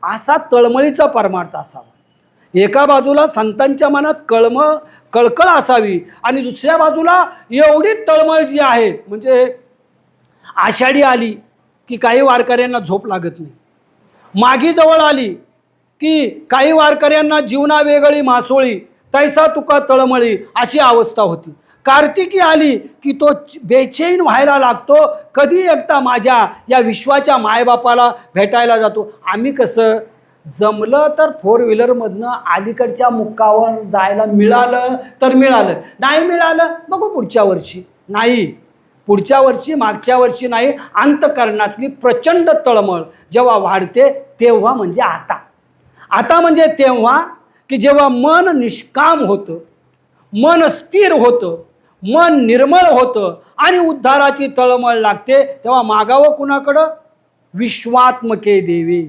असा तळमळीचा परमार्थ असावा. एका बाजूला संतांच्या मनात कळकळ असावी आणि दुसऱ्या बाजूला एवढी तळमळ जी आहे, म्हणजे आषाढी आली की काही वारकऱ्यांना झोप लागत नाही, मागी जवळ आली की काही वारकऱ्यांना जीवना वेगळी मासोळी, तैसा तुका तळमळी अशी अवस्था होती. कार्तिकी आली की तो बेचैन व्हायला लागतो, कधी एकदा माझ्या या विश्वाच्या मायबापाला भेटायला जातो. आम्ही कसं जमलं तर 4 व्हीलरमधनं अलीकडच्या मुक्कावर जायला मिळालं तर मिळालं, नाही मिळालं बघू पुढच्या वर्षी. नाही, पुढच्या वर्षी, मागच्या वर्षी नाही. अंतःकरणातली प्रचंड तळमळ जेव्हा वाढते तेव्हा म्हणजे आता म्हणजे तेव्हा की जेव्हा मन निष्काम होतं, मन स्थिर होतं, मन निर्मळ होतं आणि उद्धाराची तळमळ लागते, तेव्हा मागावं कुणाकडं? विश्वात्मके देवी.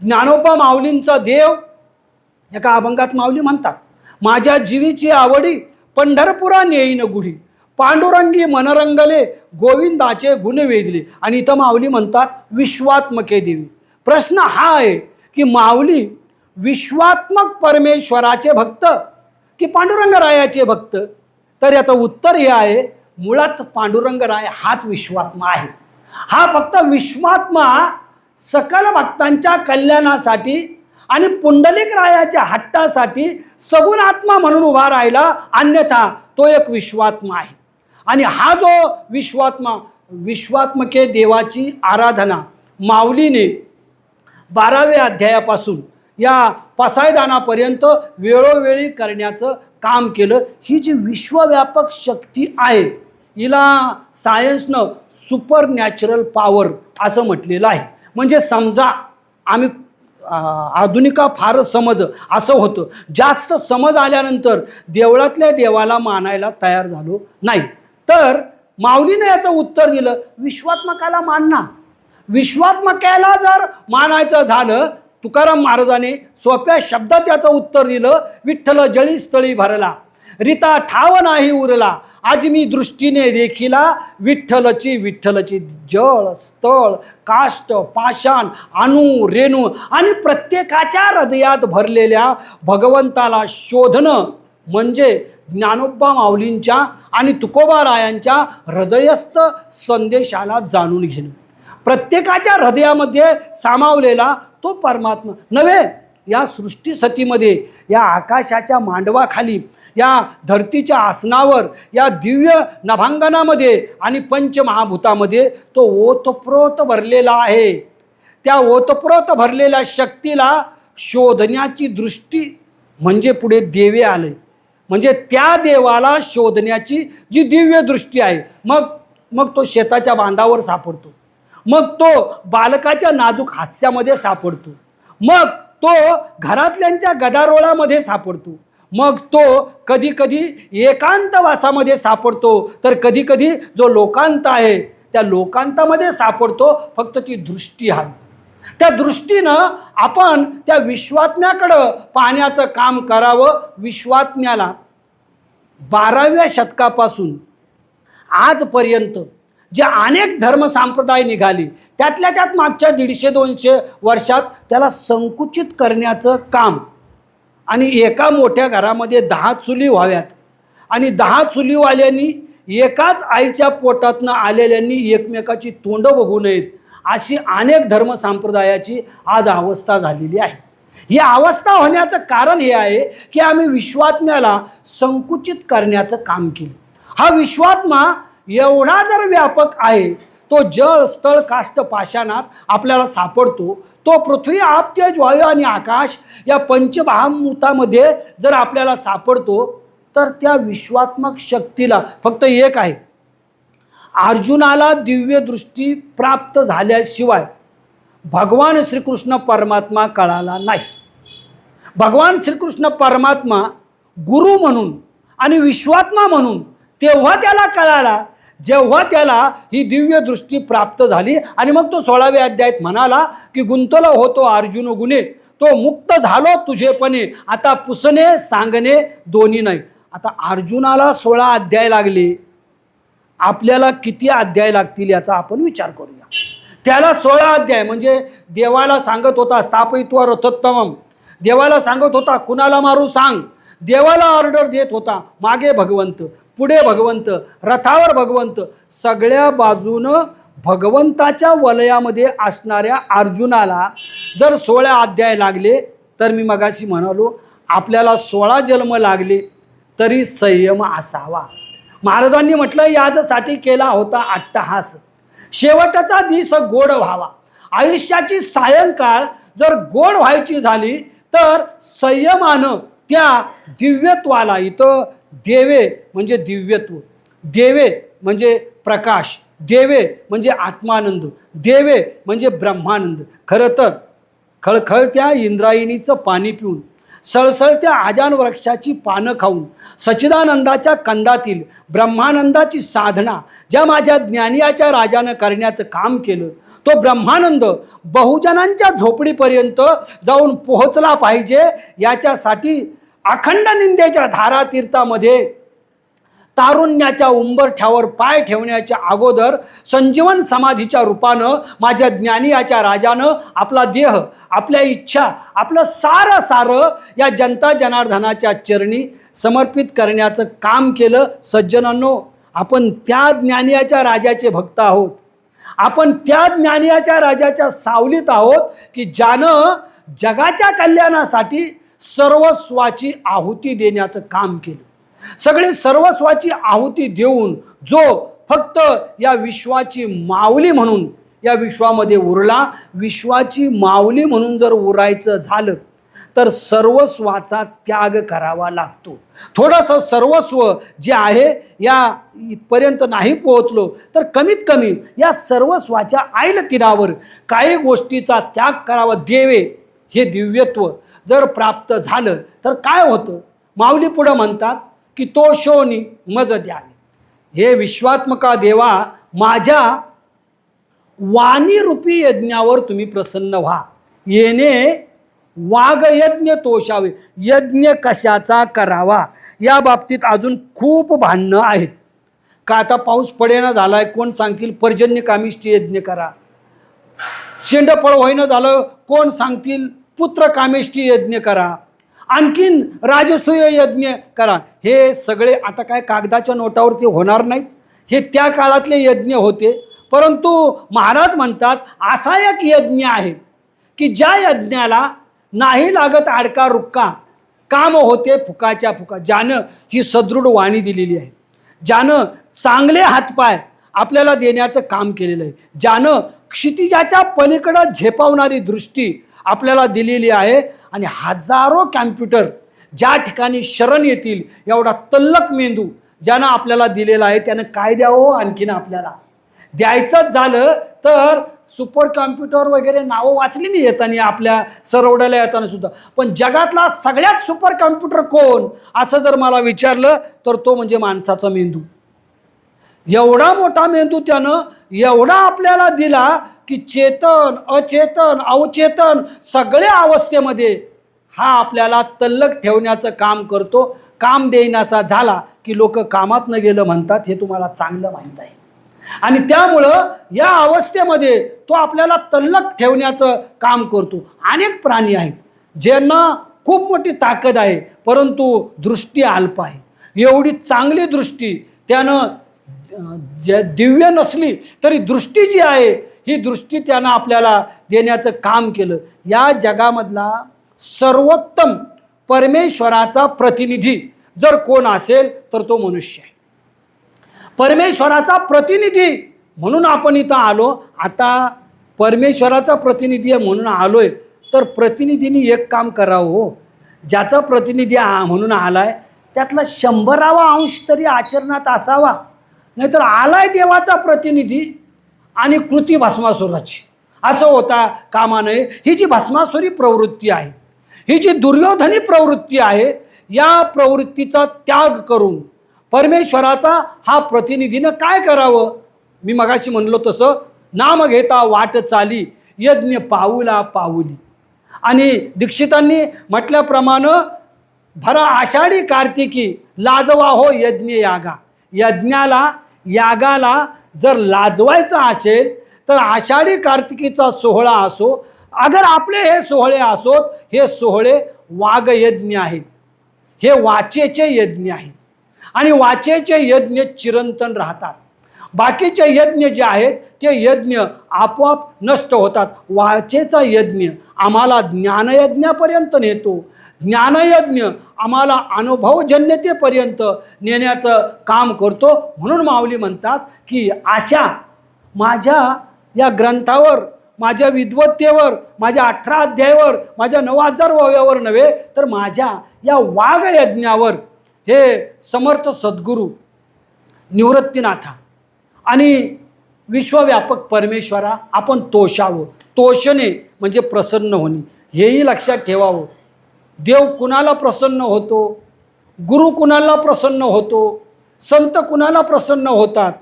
ज्ञानोबा माऊलींचा देव एका अभंगात माऊली म्हणतात, माझ्या जीवीची आवडी पंढरपुरा नेईन गुढी, पांडुरंगी मनरंगले गोविंदाचे गुण वेधले. आणि इथं माऊली म्हणतात विश्वात्मके देवी. प्रश्न हा आहे की माऊली विश्वात्मक परमेश्वराचे भक्त की पांडुरंगरायाचे भक्त? तर याचं उत्तर हे आहे, मुळात पांडुरंगराय हाच विश्वात्मा आहे. हा फक्त विश्वात्मा सकल भक्तांच्या कल्याणासाठी आणि पुंडलिक रायाच्या हट्टासाठी सगुण आत्मा म्हणून उभा राहिला, अन्यथा तो एक विश्वात्मा आहे. आणि हा जो विश्वात्मके देवाची आराधना माऊलीने 12व्या अध्यायापासून या पसायदानापर्यंत वेळोवेळी करण्याचं काम केलं. ही जी विश्वव्यापक शक्ती आहे हिला सायन्सनं सुपर नॅचरल पॉवर असं म्हटलेलं आहे. म्हणजे समजा आम्ही आधुनिका फारच समज असं होतं, जास्त समज आल्यानंतर देवळातल्या देवाला मानायला तयार झालो नाही. तर माऊलीने याचं उत्तर दिलं, विश्वात्मकाला मानना. विश्वात्मकाला जर मानायचं झालं, तुकाराम महाराजांनी सोप्या शब्दात याचं उत्तर दिलं, विठ्ठल जळी स्थळी भरला, रीता ठाव नाही उरला, आज मी दृष्टीने देखिला, विठ्ठलची जळ स्थळ काष्ट पाषाण अणू रेणू आणि प्रत्येकाच्या हृदयात भरलेल्या भगवंताला शोधणं म्हणजे ज्ञानोबा माऊलींच्या आणि तुकोबारायांच्या हृदयस्थ संदेशाला जाणून घेणं. प्रत्येकाच्या हृदयामध्ये सामावलेला तो परमात्मा नव्हे, या सृष्टी सतीमध्ये, या आकाशाच्या मांडवाखाली, या धरतीच्या आसनावर, या दिव्य नभांगणामध्ये आणि पंचमहाभूतामध्ये तो ओतप्रोत भरलेला आहे. त्या ओतप्रोत भरलेल्या शक्तीला शोधण्याची दृष्टी म्हणजे पुढे देवे आले, म्हणजे त्या देवाला शोधण्याची जी दिव्य दृष्टी आहे. मग तो शेताच्या बांधावर सापडतो, मग तो बालकाच्या नाजूक हास्यामध्ये सापडतो, मग तो घरातल्यांच्या गदारोळामध्ये सापडतो, मग तो कधी कधी एकांतवासामध्ये सापडतो, तर कधी कधी जो लोकांत आहे त्या लोकांतामध्ये सापडतो. फक्त ती दृष्टी हवी. त्या दृष्टीनं आपण त्या विश्वात्म्याकडं पाहण्याचं काम करावं. विश्वात्म्याला 12व्या शतकापासून आजपर्यंत जे अनेक धर्मसंप्रदाय निघाले, त्यातल्या त्यात मागच्या 150-200 वर्षात त्याला संकुचित करण्याचं काम. आणि एका मोठ्या घरामध्ये 10 चुली व्हाव्यात आणि 10 चुलीवाल्यांनी एकाच आईच्या पोटातनं आलेल्यांनी एकमेकाची तोंडं बघू नयेत, अशी अनेक धर्मसंप्रदायाची आज अवस्था झालेली आहे. ही अवस्था होण्याचं कारण हे आहे की आम्ही विश्वात्म्याला संकुचित करण्याचं काम केलं. हा विश्वात्मा एवढा जर व्यापक आहे, तो जळ स्थळ काष्ट पाषाणात आपल्याला सापडतो. तो पृथ्वी आप तेज वायू आणि आकाश या पंचमहाभूतामध्ये जर आपल्याला सापडतो, तर त्या विश्वात्मक शक्तीला फक्त एक आहे, अर्जुनाला दिव्य दृष्टी प्राप्त झाल्याशिवाय भगवान श्रीकृष्ण परमात्मा कळाला नाही. भगवान श्रीकृष्ण परमात्मा गुरु म्हणून आणि विश्वात्मा म्हणून तेव्हा त्याला कळाला जेव्हा त्याला ही दिव्य दृष्टी प्राप्त झाली. आणि मग तो 16व्या अध्यायात म्हणाला की गुंतलो होतो अर्जुन गुणे, तो मुक्त झालो तुझेपणे, आता पुसणे सांगणे दोन्ही नाही. आता अर्जुनाला 16 अध्याय लागले, आपल्याला किती अध्याय लागतील याचा आपण विचार करूया. त्याला 16 अध्याय म्हणजे देवाला सांगत होता स्थापयित्वा रथोत्तमम, देवाला सांगत होता कुणाला मारू सांग, देवाला ऑर्डर देत होता, मागे भगवंत पुढे भगवंत रथावर भगवंत, सगळ्या बाजूनं भगवंताच्या वलयामध्ये असणाऱ्या अर्जुनाला जर 16 अध्याय लागले, तर मी मगाशी म्हणालो आपल्याला 16 जन्म लागले तरी संयम असावा. महाराजांनी म्हटलं याच्यासाठी केला होता अट्टहास, शेवटचा दिवस गोड व्हावा. आयुष्याची सायंकाळ जर गोड व्हायची झाली तर संयमानं त्या दिव्यत्वाला, इथं देवे म्हणजे दिव्यत्व, देवे म्हणजे प्रकाश, देवे म्हणजे आत्मानंद, देवे म्हणजे ब्रह्मानंद. खरं तर खळखळत्या इंद्रायणीचं पाणी पिऊन, सळसळत्या आजान वृक्षाची पानं खाऊन, सच्चिदानंदाच्या कंदातील ब्रह्मानंदाची साधना ज्या माझ्या ज्ञानियाच्या राजानं करण्याचं काम केलं, तो ब्रह्मानंद बहुजनांच्या झोपडीपर्यंत जाऊन पोहोचला पाहिजे. याच्यासाठी अखंड निंदेच्या धारा तीर्थामध्ये तारुण्याच्या उंबरठ्यावर पाय ठेवण्याच्या अगोदर संजीवन समाधीच्या रूपानं माझ्या ज्ञानियाच्या राजानं आपला देह, आपल्या इच्छा, आपलं सारं या जनता जनार्दनाच्या चरणी समर्पित करण्याचं काम केलं. सज्जनांनो, आपण त्या ज्ञानियाच्या राजाचे भक्त आहोत. आपण त्या ज्ञानियाच्या राजाच्या सावलीत आहोत की ज्यानं जगाच्या कल्याणासाठी सर्वस्वाची आहुती देण्याचं काम केलं. सगळे सर्वस्वाची आहुती देऊन जो फक्त या विश्वाची माऊली म्हणून या विश्वामध्ये उरला, विश्वाची माऊली म्हणून जर उरायचं झालं तर सर्वस्वाचा त्याग करावा लागतो. थोडंसं सर्वस्व जे आहे या इथपर्यंत नाही पोहोचलो तर कमीत कमी या सर्वस्वाच्या ऐलतीरावर काही गोष्टीचा त्याग करावा. देवे हे दिव्यत्व जर प्राप्त झालं तर काय होतं? माऊली पुढं म्हणतात की तो शोनी मज द्यावे. हे विश्वात्मका देवा, माझ्या वाणीरूपी यज्ञावर तुम्ही प्रसन्न व्हा. येणे वागयज्ञ तोषावे. यज्ञ कशाचा करावा या बाबतीत अजून खूप भांडणं आहेत. का आता पाऊस पडेना झालाय, कोण सांगतील पर्जन्य कामिष्ठी यज्ञ करा. शेंडफळ होईना झालं, कोण सांगतील पुत्र कामेष्ठी यज्ञ करा. आणखीन राजसूय यज्ञ करा. हे सगळे आता काय कागदाच्या नोटावरती होणार नाहीत. हे त्या काळातले यज्ञ होते. परंतु महाराज म्हणतात असा एक यज्ञ आहे की ज्या यज्ञाला नाही लागत आडका रुक्का, काम होते फुकाच्या फुका. ज्यानं ही सदृढ वाणी दिलेली आहे, ज्यानं चांगले हातपाय आपल्याला देण्याचं काम केलेलं आहे, ज्यानं क्षितिजाच्या पलीकडं झेपावणारी दृष्टी आपल्याला दिलेली आहे आणि हजारो कॅम्प्युटर ज्या ठिकाणी शरण येतील एवढा तल्लक मेंदू ज्यानं आपल्याला दिलेला आहे, त्यानं काय द्यावं आणखीन आपल्याला? द्यायचंच झालं तर सुपर कॉम्प्युटर वगैरे नावं वाचली मी येताना आपल्या सरवड्याला येताना सुद्धा. पण जगातला सगळ्यात सुपर कॉम्प्युटर कोण असं जर मला विचारलं तर तो म्हणजे माणसाचा मेंदू. एवढा मोठा मेंदू त्यानं एवढा आपल्याला दिला की चेतन, अचेतन, अवचेतन सगळ्या अवस्थेमध्ये हा आपल्याला तल्लक ठेवण्याचं काम करतो. काम देण्याचा झाला की लोक कामात न गेलं म्हणतात, हे तुम्हाला चांगलं माहीत आहे. आणि त्यामुळं या अवस्थेमध्ये तो आपल्याला तल्लक ठेवण्याचं काम करतो. अनेक प्राणी आहेत ज्यांना खूप मोठी ताकद आहे परंतु दृष्टी अल्प आहे. एवढी चांगली दृष्टी त्यानं दिव्य नसली तरी दृष्टी जी आहे ही दृष्टी त्यानं आपल्याला देण्याचं काम केलं. या जगामधला सर्वोत्तम परमेश्वराचा प्रतिनिधी जर कोण असेल तर तो मनुष्य आहे. परमेश्वराचा प्रतिनिधी म्हणून आपण इथं आलो. आता परमेश्वराचा प्रतिनिधी आहे म्हणून आलोय तर प्रतिनिधीने एक काम करावं हो. ज्याचा प्रतिनिधी म्हणून आलाय त्यातला 100वा अंश तरी आचरणात असावा. नाहीतर आलाय देवाचा प्रतिनिधी आणि कृती भस्मासुराची असं होता कामा नये. ही जी भस्मासुरी प्रवृत्ती आहे, ही जी दुर्योधनी प्रवृत्ती आहे, या प्रवृत्तीचा त्याग करून परमेश्वराचा हा प्रतिनिधीनं काय करावं? मी मगाशी म्हणलो तसं, नाम घेता वाट चाली यज्ञ पाऊला पाऊली. आणि दीक्षितांनी म्हटल्याप्रमाणे भरा आषाढी कार्तिकी लाजवा हो यज्ञ यागा. यज्ञाला यागाला जर लाजवायचं असेल तर आषाढी कार्तिकीचा सोहळा असो, अगर आपले हे सोहळे असोत, हे सोहळे वागयज्ञ आहेत, हे वाचेचे यज्ञ आहेत. आणि वाचेचे यज्ञ चिरंतन राहतात. बाकीचे यज्ञ जे आहेत ते यज्ञ आपोआप नष्ट होतात. वाचेचा यज्ञ आम्हाला ज्ञानयज्ञापर्यंत नेतो. ज्ञानयज्ञ आम्हाला अनुभवजन्यतेपर्यंत नेण्याचं काम करतो. म्हणून माऊली म्हणतात की अशा माझ्या या ग्रंथावर, माझ्या विद्वत्तेवर, माझ्या 18 अध्यायावर, माझ्या 9000 ओव्यावर नव्हे तर माझ्या या वागयज्ञावर हे समर्थ सद्गुरू निवृत्तीनाथा आणि विश्वव्यापक परमेश्वरा आपण तोषावं. तोषणे म्हणजे प्रसन्न होणे, हेही लक्षात ठेवावं. देव कुणाला प्रसन्न होतो? गुरु कुणाला प्रसन्न होतो? संत कुणाला प्रसन्न होतात?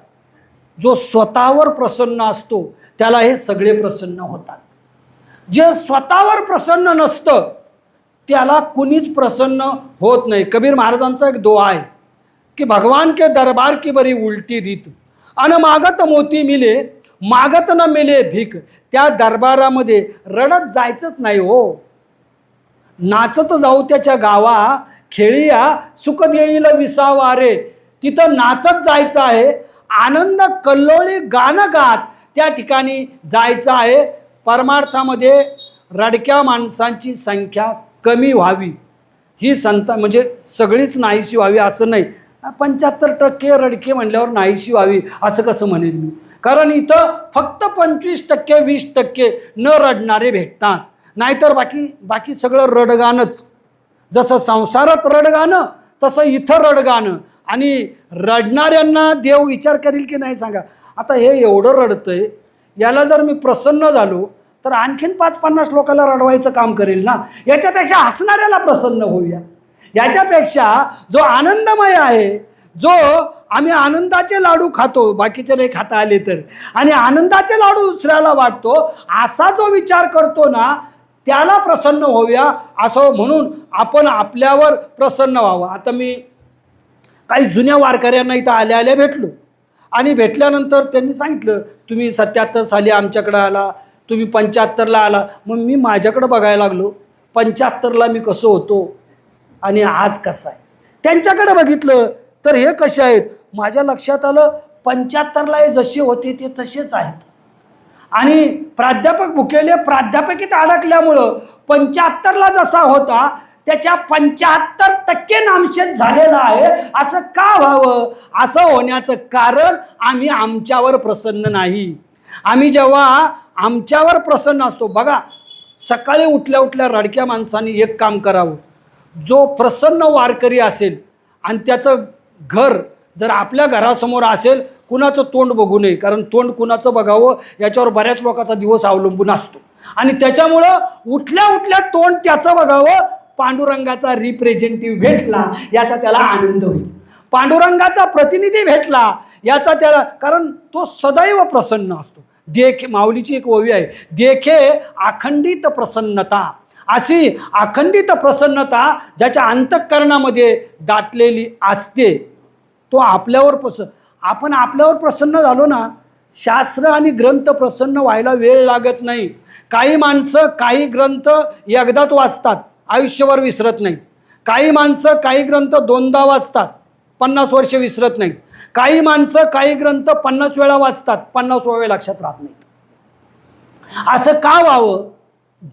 जो स्वतःवर प्रसन्न असतो त्याला हे सगळे प्रसन्न होतात. जे स्वतःवर प्रसन्न नसतं त्याला कुणीच प्रसन्न होत नाही. कबीर महाराजांचा एक दोहा आहे की भगवान के दरबार की बरी उलटी रीत, अन मागत मोती मिले मागत न मिले भीक. त्या दरबारामध्ये रडत जायचंच नाही हो, नाचत जाऊ त्याच्या गावा, खेळिया सुख देईल विसावारे. तिथं नाचत जायचं आहे, आनंद कल्लोळी गाणं गात त्या ठिकाणी जायचं आहे. परमार्थामध्ये रडक्या माणसांची संख्या कमी व्हावी, ही संत म्हणजे सगळीच नाहीशी व्हावी असं नाही. 75% रडके म्हणल्यावर नाहीशी व्हावी असं कसं म्हणेल मी? कारण इथं फक्त 25% 20% न रडणारे भेटतात, नाहीतर बाकी सगळं रडगाणंच. जसं संसारात रडगाणं तसं इथं रडगाणं. आणि रडणाऱ्यांना देव विचार करील की नाही सांगा? आता हे एवढं रडतंय, याला जर मी प्रसन्न झालो तर आणखीन 5-50 लोकांना रडवायचं काम करेल ना. याच्यापेक्षा हसणाऱ्याला प्रसन्न होऊया. याच्यापेक्षा जो आनंदमय आहे, जो आम्ही आनंदाचे लाडू खातो, बाकीचे नाही खाता आले तर, आणि आनंदाचे लाडू दुसऱ्याला वाटतो, असा जो विचार करतो ना, त्याला प्रसन्न होऊया असं म्हणून आपण आपल्यावर प्रसन्न व्हावं. आता मी काही जुन्या वारकऱ्यांना इथं आल्या भेटलो, आणि भेटल्यानंतर त्यांनी सांगितलं, तुम्ही 77 साली आमच्याकडं आला, तुम्ही 75ला आला. मग मी माझ्याकडं बघायला लागलो, 75ला मी कसं होतो आणि आज कसं आहे. त्यांच्याकडे बघितलं तर हे कसे आहेत. माझ्या लक्षात आलं 75ला हे जसे होते ते तसेच आहेत. आणि प्राध्यापक भुकेले प्राध्यापकीत अडकल्यामुळं 75ला जसा होता त्याच्या 75% नामशेष झालेला आहे. असं का व्हावं? असं होण्याचं कारण आम्ही आमच्यावर प्रसन्न नाही. आम्ही जेव्हा आमच्यावर प्रसन्न असतो, बघा सकाळी उठल्या उठल्या रडक्या माणसांनी एक काम करावं. जो प्रसन्न वारकरी असेल आणि त्याचं घर जर आपल्या घरासमोर असेल, कुणाचं तोंड बघू नये, कारण तोंड कुणाचं बघावं याच्यावर बऱ्याच लोकांचा दिवस अवलंबून असतो. आणि त्याच्यामुळं उठल्या उठल्या तोंड त्याचं बघावं. पांडुरंगाचा रिप्रेझेंटेटिव्ह भेटला याचा त्याला आनंद होईल, पांडुरंगाचा प्रतिनिधी भेटला याचा त्याला, कारण तो सदैव प्रसन्न असतो. देखे, माऊलीची एक ओवी आहे, देखे अखंडित प्रसन्नता. अशी अखंडित प्रसन्नता ज्याच्या अंतःकरणामध्ये दाटलेली असते, तो आपल्यावर आपण आपल्यावर प्रसन्न झालो ना, शास्त्र आणि ग्रंथ प्रसन्न व्हायला वेळ लागत नाही. काही माणसं काही ग्रंथ एकदाच वाचतात, आयुष्यभर विसरत नाहीत. काही माणसं काही ग्रंथ 2दा वाचतात, 50 वर्ष विसरत नाहीत. काही माणसं काही ग्रंथ 50 वेळा वाचतात, 50 वेळा लक्षात राहत नाहीत. असं का व्हावं?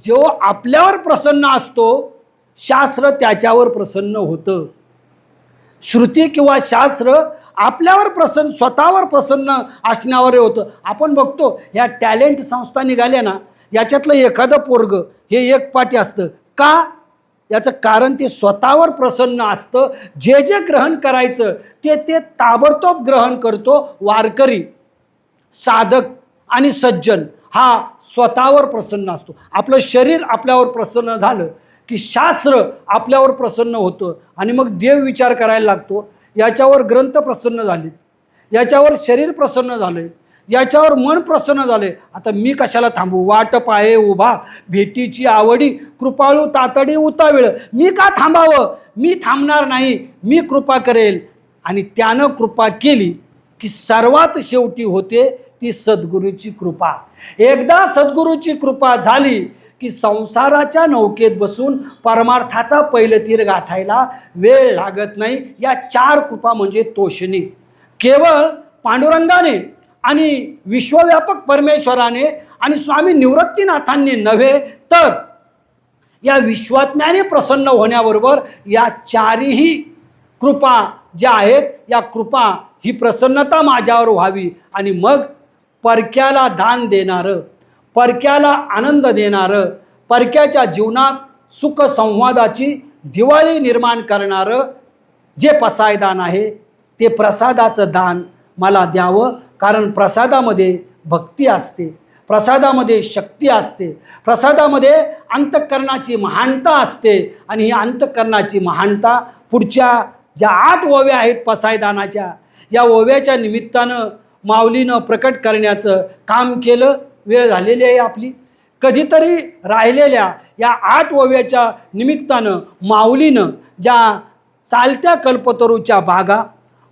जो आपल्यावर प्रसन्न असतो, शास्त्र त्याच्यावर प्रसन्न होतं. श्रुती किंवा शास्त्र आपल्यावर प्रसन्न, स्वतःवर प्रसन्न असण्यावर होतं. आपण बघतो ह्या टॅलेंट संस्था निघाल्या ना, याच्यातलं एखादं पोरग हे एक पाठी असतं का? याचं कारण ते स्वतःवर प्रसन्न असतं. जे जे ग्रहण करायचं ते ताबडतोब ग्रहण करतो. वारकरी, साधक आणि सज्जन हा स्वतःवर प्रसन्न असतो. आपलं शरीर आपल्यावर प्रसन्न झालं की शास्त्र आपल्यावर प्रसन्न होतं, आणि मग देव विचार करायला लागतो. याच्यावर ग्रंथ प्रसन्न झाले, याच्यावर शरीर प्रसन्न झालं, याच्यावर मन प्रसन्न झाले. आता मी कशाला थांबू? वाट पाहे उभा भेटीची आवडी, कृपाळू तातडी उतावीळ. मी का थांबावं? मी थांबणार नाही, मी कृपा करेल. आणि त्यानं कृपा केली की सर्वात शेवटी होते ती सद्गुरूची कृपा. एकदा सद्गुरूची कृपा झाली की संसाराच्या नौकेत बसून परमार्थाचा पहिलं तीर गाठायला वेळ लागत नाही. या 4 कृपा म्हणजे तोषणी. केवळ पांडुरंगाने आणि विश्वव्यापक परमेश्वराने आणि स्वामी निवृत्तीनाथांनी नव्हे, तर या विश्वात्म्याने प्रसन्न होण्याबरोबर या 4ही कृपा ज्या आहेत, या कृपा ही प्रसन्नता माझ्यावर व्हावी. आणि मग परक्याला दान देणारं, परक्याला आनंद देणारं, परक्याच्या जीवनात सुख संवादाची दिवाळी निर्माण करणारं जे पसायदान आहे, ते प्रसादाचं दान मला द्यावं. कारण प्रसादामध्ये भक्ती असते, प्रसादामध्ये शक्ती असते, प्रसादामध्ये अंतःकरणाची महानता असते. आणि ही अंतःकरणाची महानता पुढच्या ज्या 8 ओव्या आहेत पसायदानाच्या, या ओव्याच्या निमित्तानं माऊलीनं प्रकट करण्याचं काम केलं. वेळ झालेली आहे आपली. कधीतरी राहिलेल्या या 8 ओव्याच्या निमित्तानं माऊलीनं ज्या चालत्या कल्पतरूच्या बागा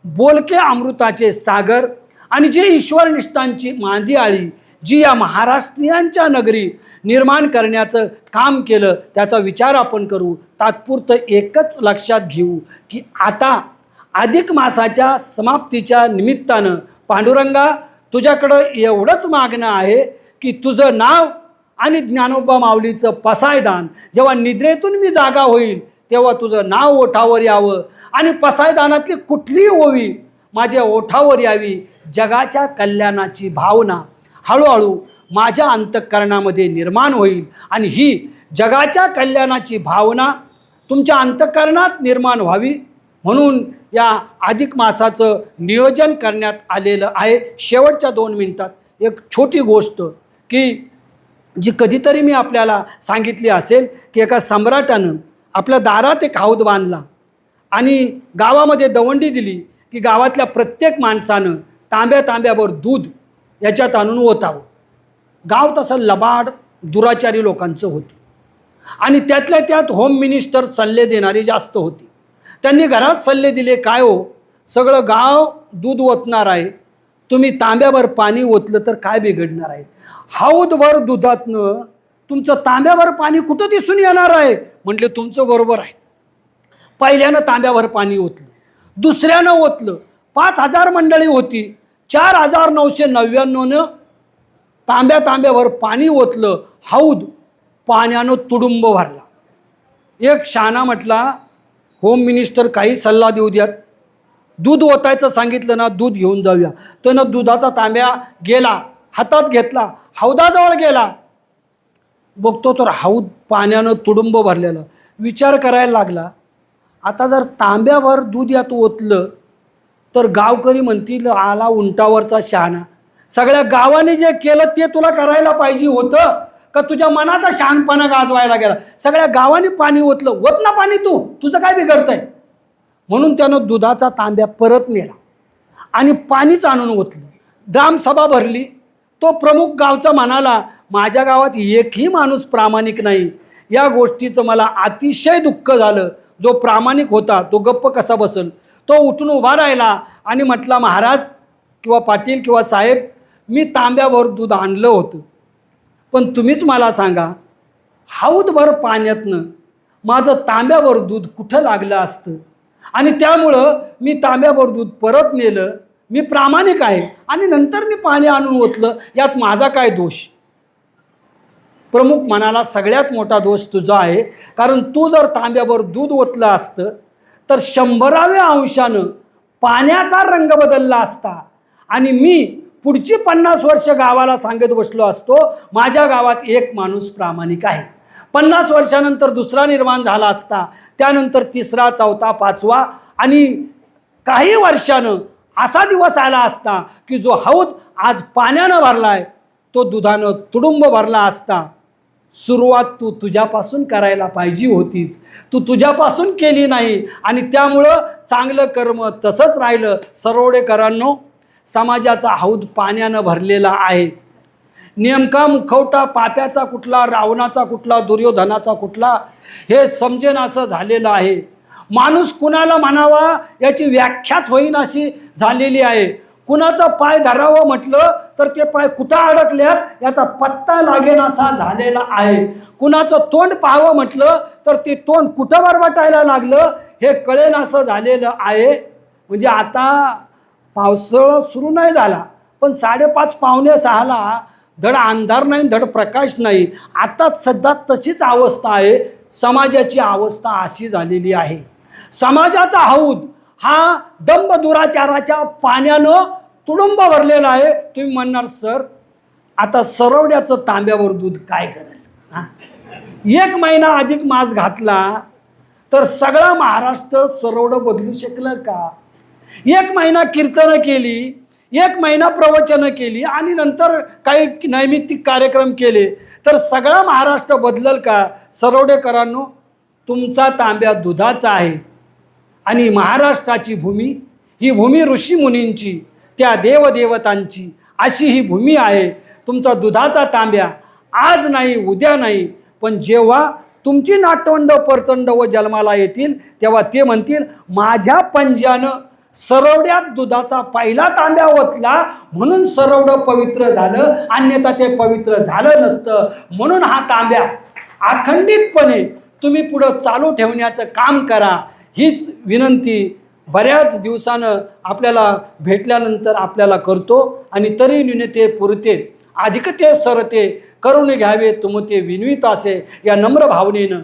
बोलके अमृताचे सागर आणि जे ईश्वरनिष्ठांची मांदियाळी जी या महाराष्ट्रीयांच्या नगरी निर्माण करण्याचं काम केलं त्याचा विचार आपण करू. तात्पुरतं एकच लक्षात घेऊ की आता अधिक मासाच्या समाप्तीच्या निमित्तानं पांडुरंगा तुझ्याकडं एवढंच मागणं आहे की तुझं नाव आणि ज्ञानोबा माऊलीचं पसायदान जेव्हा निद्रेतून मी जागा होईल तेव्हा तुझं नाव ओठावर यावं आणि पसायदानातली कुठलीही ओवी माझ्या ओठावर यावी. जगाच्या कल्याणाची भावना हळूहळू माझ्या अंतःकरणामध्ये निर्माण होईल आणि ही जगाच्या कल्याणाची भावना तुमच्या अंतःकरणात निर्माण व्हावी म्हणून या अधिक मासाचं नियोजन करण्यात आलेलं आहे. शेवटच्या 2 मिनिटात एक छोटी गोष्ट की जी कधीतरी मी आपल्याला सांगितली असेल की एका सम्राटानं आपल्या दारात एक हौद बांधला आणि गावामध्ये दवंडी दिली की गावातल्या प्रत्येक माणसानं तांब्याभर दूध याच्यात आणून ओतावं. गाव तसं लबाड दुराचारी लोकांचं होतं आणि त्यातल्या त्यात होम मिनिस्टर सल्ले देणारी जास्त होती. त्यांनी घरात सल्ले दिले काय हो सगळं गाव दूध ओतणार आहे, तुम्ही तांब्याभर पाणी ओतलं तर काय बिघडणार आहे? हौदभर दुधातनं तुमचं तांब्याभर पाणी कुठं दिसून येणार आहे? म्हटले तुमचं बरोबर आहे. पहिल्यानं तांब्याभर पाणी ओतलं, दुसऱ्यानं ओतलं, 5000 मंडळी होती, 4999नं तांब्याभर पाणी ओतलं, हौद पाण्यानं तुडुंब भरला. एक शाना म्हटला होम मिनिस्टर काही सल्ला देऊ द्यात, दूध ओतायचं सांगितलं ना दूध घेऊन जाऊया. त्यानं दुधाचा तांब्या गेला, हातात घेतला, हौदाजवळ गेला, बघतो तर हौद पाण्यानं तुडुंब भरलेलं. विचार करायला लागला आता जर तांब्याभर दूध यात ओतलं तर गावकरी म्हणतील आला उंटावरचा शहाणा. सगळ्या गावाने जे केलं ते तुला करायला पाहिजे होतं का तुझ्या मनाचा शहाणपणा गाजवायला गेला? सगळ्या गावाने पाणी ओतलं, ओत ना पाणी तू, तुझं काय बिघडतंय? म्हणून त्यानं दुधाचा तांब्या परत नेला आणि पाणीच आणून ओतलं. ग्रामसभा भरली. तो प्रमुख गावचा म्हणाला माझ्या गावात एकही माणूस प्रामाणिक नाही, या गोष्टीचं मला अतिशय दुःख झालं. जो प्रामाणिक होता तो गप्प कसा बसल? तो उठून उभा राहिला आणि म्हटला महाराज किंवा पाटील किंवा साहेब मी तांब्याभर दूध आणलं होतं, पण तुम्हीच मला सांगा हौदभर पाण्यातनं माझं तांब्याभर दूध कुठं लागलं असतं? आणि त्यामुळं मी तांब्याभर दूध परत नेलं, मी प्रामाणिक आहे आणि नंतर मी पाणी आणून ओतलं, यात माझा काय दोष? प्रमुख म्हणाला सगळ्यात मोठा दोष तुझा आहे, कारण तू जर तांब्याभर दूध ओतलं असतं तर 100व्या अंशानं पाण्याचा रंग बदलला असता आणि मी पुढची 50 वर्ष गावाला सांगत बसलो असतो माझ्या गावात एक माणूस प्रामाणिक आहे. 50 वर्षानंतर दुसरा निर्माण झाला असता, त्यानंतर तिसरा, चौथा, पाचवा आणि काही वर्षानं असा दिवस आला असता की जो हौद आज पाण्यानं भरलाय तो दुधानं तुडुंब भरला असता. सुरुवात तू तुझ्यापासून करायला पाहिजे होतीस, तू तुझ्यापासून केली नाही आणि त्यामुळं चांगलं कर्म तसंच राहिलं. सरवडेकरांनो, समाजाचा हौद पाण्यानं भरलेला आहे. नेमका मुखवटा पाप्याचा कुठला, रावणाचा कुठला, दुर्योधनाचा कुठला हे समजेन असं झालेलं आहे. माणूस कुणाला म्हणावा याची व्याख्याच होईन अशी झालेली आहे. कुणाचा पाय धरावं म्हटलं तर ते पाय कुठं अडकल्यात याचा पत्ता लागेनासा झालेला आहे. कुणाचं तोंड पाहावं म्हटलं तर ते तोंड कुठं वरवटायला लागलं हे कळेनासं झालेलं आहे. म्हणजे आता पावसाळा सुरू नाही झाला पण 5:30 पावणे 6ला धड अंधार नाही धड प्रकाश नाही. आता सध्या तशीच अवस्था आहे. समाजाची अवस्था अशी झालेली आहे. समाजाचा हौद हा दंभ दुराचाराच्या पाण्यानं तुडुंब भरलेला आहे. तुम्ही म्हणणार सर आता सरवड्याचं तांब्यावर दूध काय करेल? 1 महिना अधिक मास घातला तर सगळा महाराष्ट्र सरवडं बदलू शकलं का? 1 महिना कीर्तनं केली, 1 महिना प्रवचनं केली आणि नंतर काही नैमित्तिक कार्यक्रम केले तर सगळा महाराष्ट्र बदलल का? सरवडेकरांनो, तुमचा तांब्या दुधाचा आहे आणि महाराष्ट्राची भूमी ही भूमी ऋषीमुनींची, त्या देवदेवतांची अशी ही भूमी आहे. तुमचा दुधाचा तांब्या आज नाही उद्या नाही, पण जेव्हा तुमची नातवंड परतंड व जन्माला येतील तेव्हा ते म्हणतील माझ्या पंजानं सरवड्यात दुधाचा पहिला तांब्या ओतला म्हणून सरवडं पवित्र झालं, अन्यथा ते पवित्र झालं नसतं. म्हणून हा तांब्या अखंडितपणे तुम्ही पुढं चालू ठेवण्याचं काम करा. हीच विनंती बऱ्याच दिवसानं आपल्याला भेटल्यानंतर आपल्याला करतो. आणि तरी न्यूनते पुरते अधिकते सरते करून घ्यावे तुम ते विनवित असे या नम्र भावनेनं